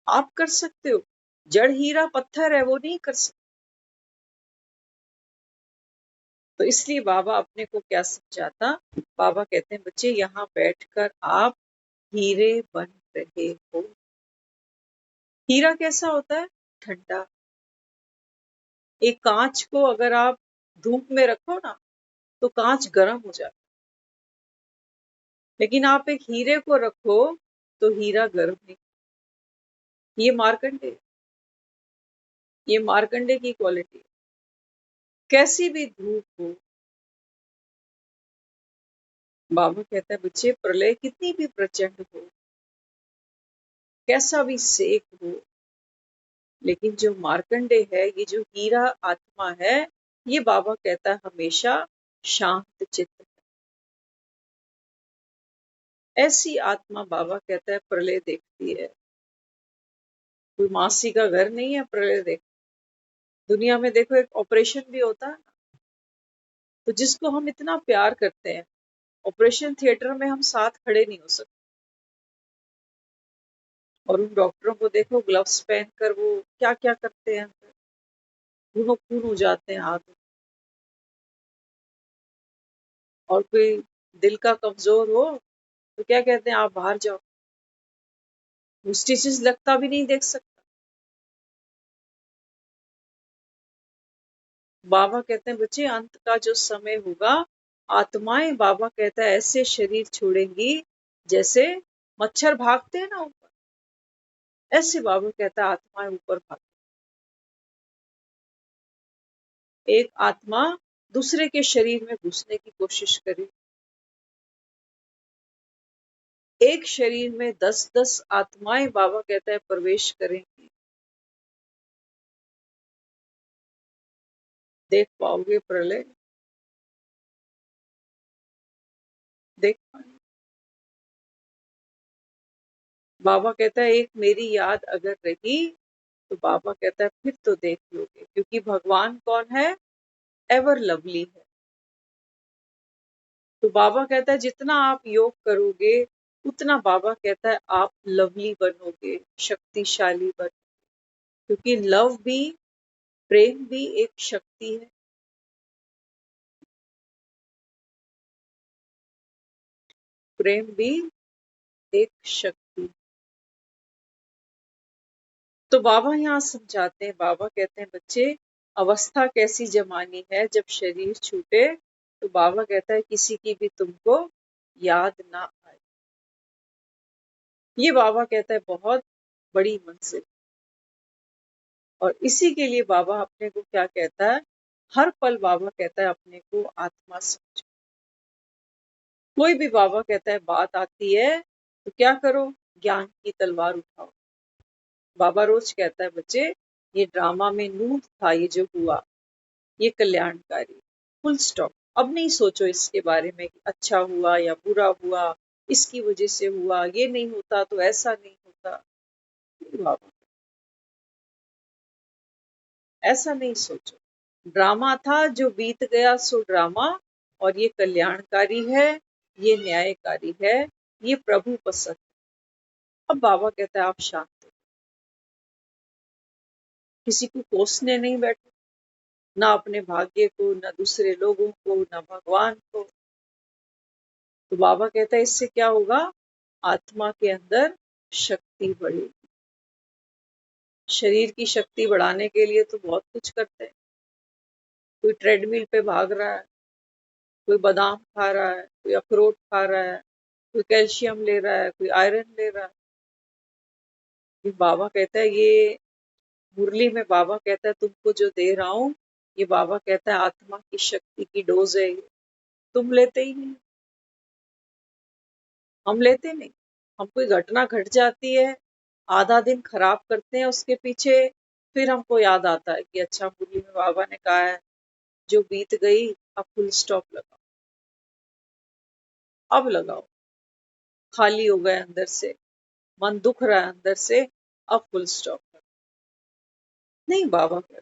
आप कर सकते हो। जड़ हीरा पत्थर है, वो नहीं कर सकते। तो इसलिए बाबा अपने को क्या समझाता? बाबा कहते हैं बच्चे यहाँ बैठकर आप हीरे बन रहे हो। हीरा कैसा होता है? ठंडा। एक कांच को अगर आप धूप में रखो ना, तो कांच गर्म हो जाता है, लेकिन आप एक हीरे को रखो तो हीरा गर्म नहीं। ये मार्कंडे, ये मार्कंडे की क्वालिटी है। कैसी भी धूप हो, बाबा कहता है बच्चे प्रलय कितनी भी प्रचंड हो, कैसा भी सेक हो, लेकिन जो मार्कंडे है, ये जो हीरा आत्मा है, ये बाबा कहता है हमेशा शांत चित्त है। ऐसी आत्मा बाबा कहता है प्रलय देखती है। कोई मासी का घर नहीं है प्रलय देख। दुनिया में देखो एक ऑपरेशन भी होता है, तो जिसको हम इतना प्यार करते हैं, ऑपरेशन थिएटर में हम साथ खड़े नहीं हो सकते, और उन डॉक्टरों को देखो ग्लव्स पहनकर वो क्या क्या करते हैं, खूनो खून हो जाते हैं हाथ। और कोई दिल का कमजोर हो तो क्या कहते हैं, आप बाहर जाओ, वो स्टिचेस लगता भी नहीं देख सकता। बाबा कहते हैं बच्चे, अंत का जो समय होगा, आत्माएं, बाबा कहता है, ऐसे शरीर छोड़ेंगी जैसे मच्छर भागते हैं ना ऊपर, ऐसे बाबा कहता है आत्माएं ऊपर भागती। एक आत्मा दूसरे के शरीर में घुसने की कोशिश करे, एक शरीर में 10-10 आत्माएं, बाबा कहता है, प्रवेश करेंगी। देख पाओगे प्रलय, देख पाएंगे। बाबा कहता है एक मेरी याद अगर रही तो बाबा कहता है फिर तो देख लोगे, क्योंकि भगवान कौन है, एवर लवली है। तो बाबा कहता है जितना आप योग करोगे उतना बाबा कहता है आप लवली बनोगे, शक्तिशाली बनोगे, क्योंकि लव भी, प्रेम भी एक शक्ति है। प्रेम भी एक शक्ति। तो बाबा यहाँ समझाते हैं, बाबा कहते हैं बच्चे, अवस्था कैसी जमानी है जब शरीर छूटे तो बाबा कहता है किसी की भी तुमको याद ना आए। ये बाबा कहता है बहुत बड़ी मंजिल। और इसी के लिए बाबा अपने को क्या कहता है, हर पल बाबा कहता है अपने को आत्मा समझो। कोई भी बाबा कहता है बात आती है तो क्या करो, ज्ञान की तलवार उठाओ। बाबा रोज कहता है बच्चे, ये ड्रामा में नूर था, ये जो हुआ ये कल्याणकारी, फुल स्टॉप। अब नहीं सोचो इसके बारे में कि अच्छा हुआ या बुरा हुआ, इसकी वजह से हुआ, ये नहीं होता तो ऐसा नहीं होता। बाबा ऐसा नहीं सोचो, ड्रामा था जो बीत गया सो ड्रामा, और ये कल्याणकारी है, ये न्यायकारी है, ये प्रभु पसंद। अब बाबा कहता है आप शांत हो, किसी को कोसने नहीं बैठो, ना अपने भाग्य को, ना दूसरे लोगों को, ना भगवान को। तो बाबा कहता है इससे क्या होगा, आत्मा के अंदर शक्ति बढ़ेगी। शरीर की शक्ति बढ़ाने के लिए तो बहुत कुछ करते हैं, कोई ट्रेडमिल पे भाग रहा है, कोई बादाम खा रहा है, कोई अखरोट खा रहा है, कोई कैल्शियम ले रहा है, कोई आयरन ले रहा है। ये बाबा कहता है, ये मुरली में बाबा कहता है तुमको जो दे रहा हूं, ये बाबा कहता है आत्मा की शक्ति की डोज है, ये तुम लेते ही नहीं, हम लेते नहीं। हम कोई घटना घट जाती है, आधा दिन खराब करते हैं उसके पीछे, फिर हमको याद आता है कि अच्छा मुरली में बाबा ने कहा है जो बीत गई अब फुल स्टॉप लगाओ, अब लगाओ, खाली हो गए अंदर से, मन दुख रहा है अंदर से, अब फुल स्टॉप कर। नहीं बाबा कहता,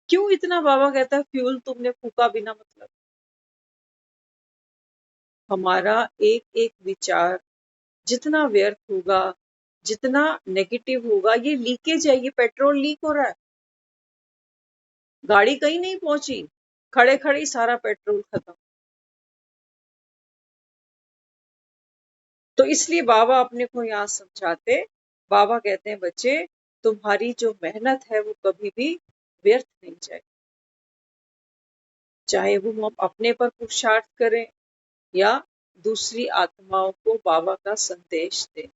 क्यों इतना बाबा कहता है फ्यूल तुमने फूका बिना मतलब। हमारा एक एक विचार जितना व्यर्थ होगा, जितना नेगेटिव होगा, ये लीकेज है, ये पेट्रोल लीक हो रहा है, गाड़ी कहीं नहीं पहुंची, खड़े खड़े ही सारा पेट्रोल खत्म। तो इसलिए बाबा अपने को यहाँ समझाते, बाबा कहते हैं बच्चे तुम्हारी जो मेहनत है वो कभी भी व्यर्थ नहीं जाए, चाहे वो हम अपने पर पुरुषार्थ करें या दूसरी आत्माओं को बाबा का संदेश दें।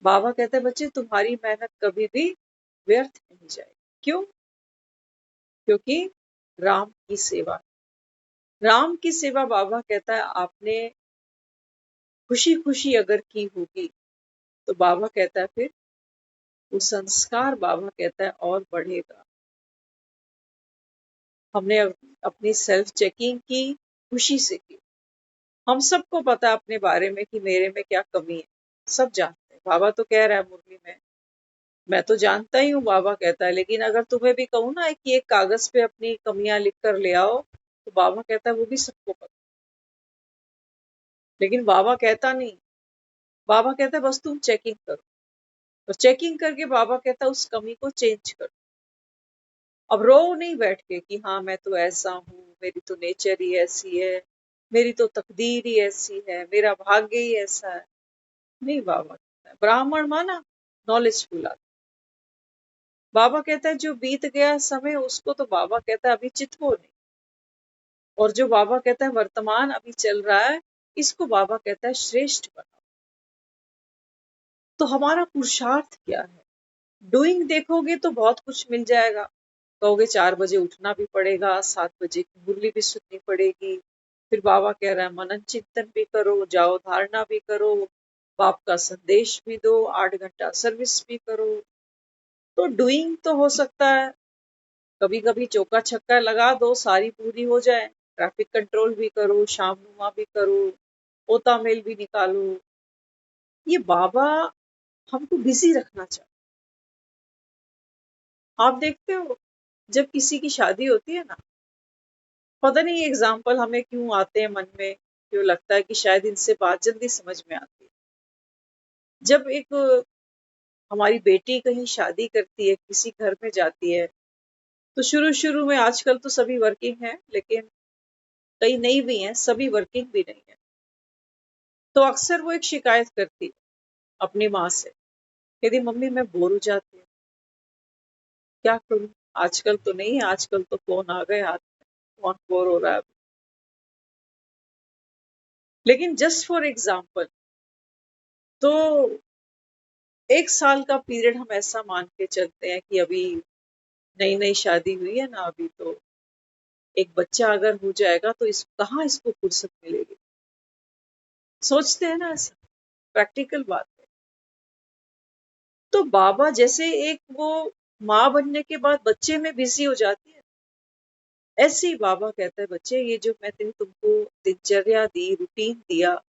बाबा कहते हैं बच्चे तुम्हारी मेहनत कभी भी व्यर्थ नहीं जाए। क्यों? क्योंकि राम की सेवा, राम की सेवा बाबा कहता है आपने खुशी खुशी अगर की होगी तो बाबा कहता है फिर वो संस्कार बाबा कहता है और बढ़ेगा। हमने अपनी सेल्फ चेकिंग की, खुशी से की। हम सबको पता है अपने बारे में कि मेरे में क्या कमी है, सब जानते हैं। बाबा तो कह रहा है मुरली में, मैं तो जानता ही हूँ, बाबा कहता है, लेकिन अगर तुम्हें भी कहूँ ना कि एक कागज पे अपनी कमियां लिख कर ले आओ, तो बाबा कहता है वो भी सबको पता। लेकिन बाबा कहता नहीं, बाबा कहता है बस तुम चेकिंग करो, और चेकिंग करके बाबा कहता है उस कमी को चेंज करो। अब रो नहीं बैठ के कि हाँ मैं तो ऐसा हूँ, मेरी तो नेचर ही ऐसी है, मेरी तो तकदीर ही ऐसी है, मेरा भाग्य ही ऐसा है। नहीं, बाबा कहता है ब्राह्मण माना नॉलेजफुल आदमी। बाबा कहता है जो बीत गया समय उसको तो बाबा कहता है अभी चितवो नहीं, और जो बाबा कहता है वर्तमान अभी चल रहा है इसको बाबा कहता है श्रेष्ठ बनाओ। तो हमारा पुरुषार्थ क्या है? डूइंग देखोगे तो बहुत कुछ मिल जाएगा। कहोगे 4 बजे उठना भी पड़ेगा, 7 बजे की मुरली भी सुननी पड़ेगी। फिर बाबा कह रहा है मनन चिंतन भी करो, जाओ धारणा भी करो, बाप का संदेश भी दो, 8 घंटा सर्विस भी करो। तो डूइंग तो हो सकता है, कभी कभी चौका छक्का लगा दो, सारी पूरी हो जाए। ट्रैफिक कंट्रोल भी करो, शाम नुमा भी करो, ओता मेल भी निकालो। ये बाबा हमको बिजी रखना चाहते। आप देखते हो जब किसी की शादी होती है ना, पता नहीं एग्जाम्पल हमें क्यों आते हैं मन में, क्यों लगता है कि शायद इनसे बात जल्दी समझ में आती है। जब एक हमारी बेटी कहीं शादी करती है, किसी घर में जाती है, तो शुरू शुरू में, आजकल तो सभी वर्किंग है लेकिन कई नई भी हैं, सभी वर्किंग भी नहीं है, तो अक्सर वो एक शिकायत करती है अपनी माँ से, कहती मम्मी मैं बोर हो जाती हूँ, क्या करूँ? आजकल तो नहीं है, आजकल तो फोन आ गए हाथ में, कौन बोर हो रहा है? लेकिन जस्ट फॉर एग्जाम्पल, तो 1 साल का पीरियड हम ऐसा मान के चलते हैं कि अभी नई नई शादी हुई है ना, अभी तो एक बच्चा अगर हो जाएगा तो कहाँ इसको फुर्सत मिलेगी? सोचते हैं ना ऐसा, प्रैक्टिकल बात है। तो बाबा जैसे एक वो माँ बनने के बाद बच्चे में बिजी हो जाती है, ऐसे ही बाबा कहता है बच्चे ये जो मैंने तुमको दिनचर्या दी, रूटीन दिया,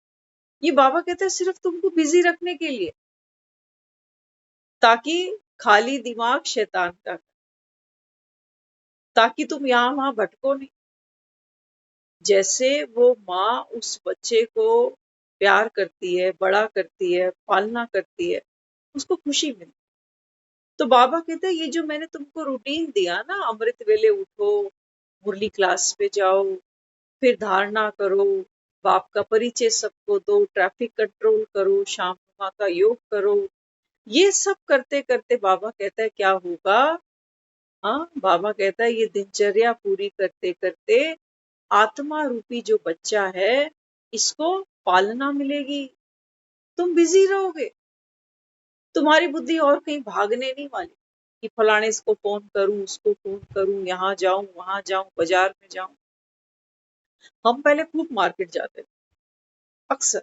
ये बाबा कहता है सिर्फ तुमको बिजी रखने के लिए, ताकि खाली दिमाग शैतान का, ताकि तुम यहाँ वहां भटको नहीं। जैसे वो माँ उस बच्चे को प्यार करती है, बड़ा करती है, पालना करती है, उसको खुशी मिलती। तो बाबा कहते हैं ये जो मैंने तुमको रूटीन दिया ना, अमृत वेले उठो, मुरली क्लास पे जाओ, फिर धारणा करो, बाप का परिचय सबको दो, ट्रैफिक कंट्रोल करो, शाम का योग करो, ये सब करते करते बाबा कहता है क्या होगा? हाँ, बाबा कहता है ये दिनचर्या पूरी करते करते आत्मा रूपी जो बच्चा है इसको पालना मिलेगी, तुम बिजी रहोगे, तुम्हारी बुद्धि और कहीं भागने नहीं वाली कि फलाने इसको फोन करूं, उसको फोन करूं, यहाँ जाऊं, वहां जाऊं, बाजार में जाऊं। हम पहले खूब मार्केट जाते थे अक्सर,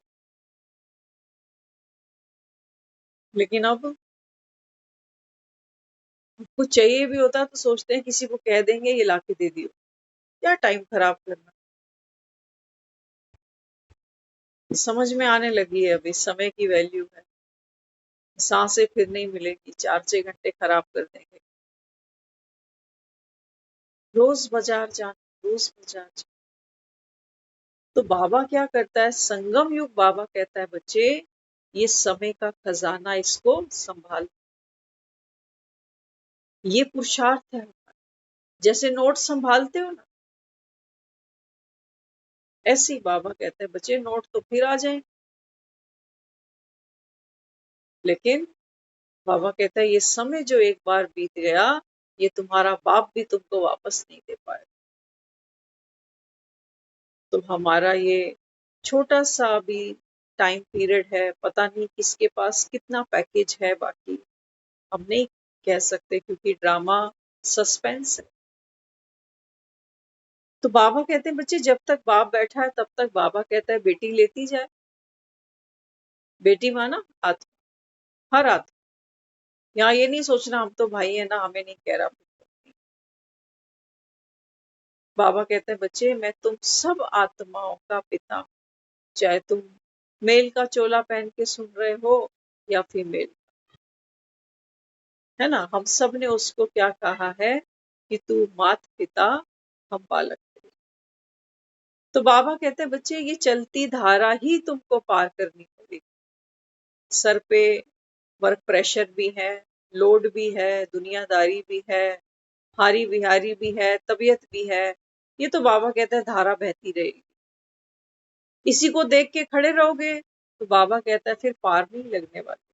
लेकिन अब कुछ चाहिए भी होता है तो सोचते हैं किसी को कह देंगे ये लाके दे दियो, क्या टाइम खराब करना। समझ में आने लगी है अभी समय की वैल्यू है, सांसें फिर नहीं मिलेगी, 4-6 घंटे खराब कर देंगे। रोज बाजार जाना, रोज बाजार जाना। तो बाबा क्या करता है, संगम युग बाबा कहता है बच्चे ये समय का खजाना, इसको संभाल, ये पुरुषार्थ है। जैसे नोट संभालते हो ना, ऐसे ही बाबा कहते हैं बच्चे नोट तो फिर आ जाए, लेकिन बाबा कहता है ये समय जो एक बार बीत गया, ये तुम्हारा बाप भी तुमको वापस नहीं दे पाए। तो हमारा ये छोटा सा भी टाइम पीरियड है, पता नहीं किसके पास कितना पैकेज है, बाकी हम नहीं कह सकते क्योंकि ड्रामा सस्पेंस है। तो बाबा कहते हैं बच्चे जब तक बाप बैठा है तब तक बाबा कहता है बेटी लेती जाए, बेटी माना आत्मा, हर आत्मा। यहाँ ये नहीं सोचना हम तो भाई है ना, हमें नहीं कह रहा। बाबा कहते हैं बच्चे मैं तुम सब आत्माओं का पिता हूं, चाहे तुम मेल का चोला पहन के सुन रहे हो या फीमेल, है ना, हम सब ने उसको क्या कहा है कि तू मात पिता, हम बालक। तो बाबा कहते हैं बच्चे ये चलती धारा ही तुमको पार करनी पड़ेगी। सर पे वर्क प्रेशर भी है, लोड भी है, दुनियादारी भी है, हारी बिहारी भी है, तबीयत भी है, ये तो बाबा कहते हैं धारा बहती रहेगी। इसी को देख के खड़े रहोगे तो बाबा कहता है फिर पार नहीं लगने वाले।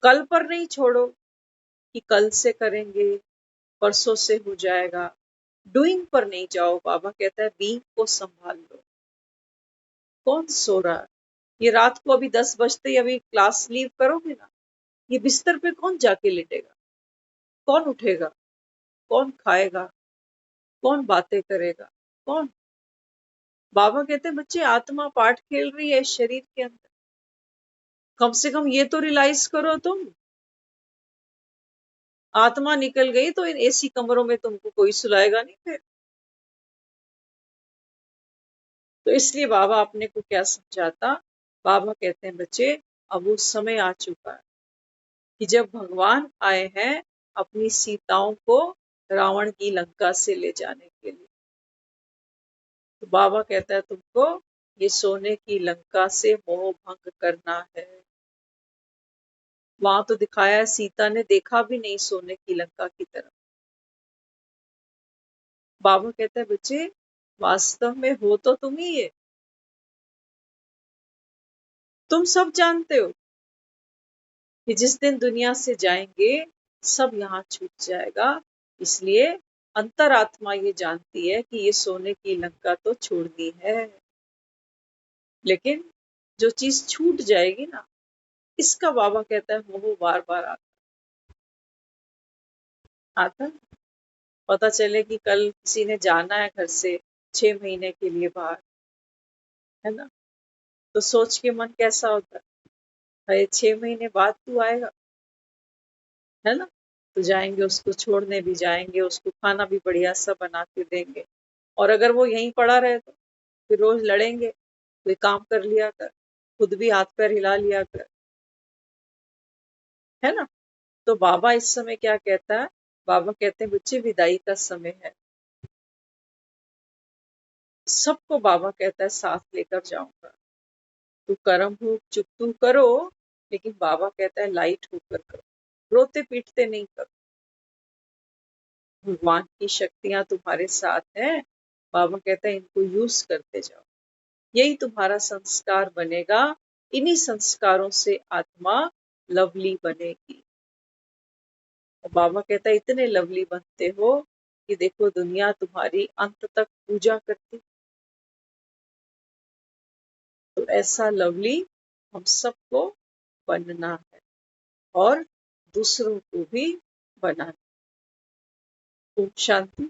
कल पर नहीं छोड़ो कि कल से करेंगे, परसों से हो जाएगा। डूइंग पर नहीं जाओ, बाबा कहता है बीइंग को संभाल लो। कौन सो रहा है? ये रात को अभी 10 बजते ही अभी क्लास लीव करोगे ना, ये बिस्तर पे कौन जाके लेटेगा? कौन उठेगा? कौन खाएगा? कौन बातें करेगा? कौन? बाबा कहते हैं बच्चे आत्मा पाठ खेल रही है इस शरीर के अंदर, कम से कम ये तो रियलाइज करो तुम। आत्मा निकल गई तो इन एसी कमरों में तुमको कोई सुलाएगा नहीं फिर। तो इसलिए बाबा अपने को क्या समझाता? बाबा कहते हैं बच्चे अब वो समय आ चुका है कि जब भगवान आए हैं अपनी सीताओं को रावण की लंका से ले जाने के लिए। तो बाबा कहता है तुमको ये सोने की लंका से मोह भंग करना है। वहां तो दिखाया है सीता ने देखा भी नहीं सोने की लंका की तरफ। बाबा कहता है बच्चे वास्तव में हो तो तुम ही है। तुम सब जानते हो कि जिस दिन दुनिया से जाएंगे सब यहाँ छूट जाएगा। इसलिए अंतरात्मा ये जानती है कि ये सोने की लंका तो छोड़नी है, लेकिन जो चीज छूट जाएगी ना, इसका बाबा कहता है मोह बार बार आता। पता चले कि कल किसी ने जाना है घर से 6 महीने के लिए बाहर, है ना, तो सोच के मन कैसा होता है? भाई 6 महीने बाद तू आएगा, है ना, तो जाएंगे, उसको छोड़ने भी जाएंगे, उसको खाना भी बढ़िया सा बना के देंगे। और अगर वो यहीं पड़ा रहे तो फिर रोज लड़ेंगे, कोई काम कर लिया कर, खुद भी हाथ पैर हिला लिया कर, है ना। तो बाबा इस समय क्या कहता है? बाबा कहते हैं बच्चे विदाई का समय है। सबको बाबा कहता है साथ लेकर जाऊंगा। तू कर्म भोग चुप तू करो, लेकिन बाबा कहता है लाइट होकर करो, रोते पीटते नहीं करो। भगवान की शक्तियां तुम्हारे साथ हैं। बाबा कहता है इनको यूज करते जाओ, यही तुम्हारा संस्कार बनेगा। इन्हीं संस्कारों से आत्मा लवली बनेगी। और बाबा कहता है इतने लवली बनते हो कि देखो दुनिया तुम्हारी अंत तक पूजा करती। तो ऐसा लवली हम सबको बनना है और दूसरों को भी बनाना। ओम शांति।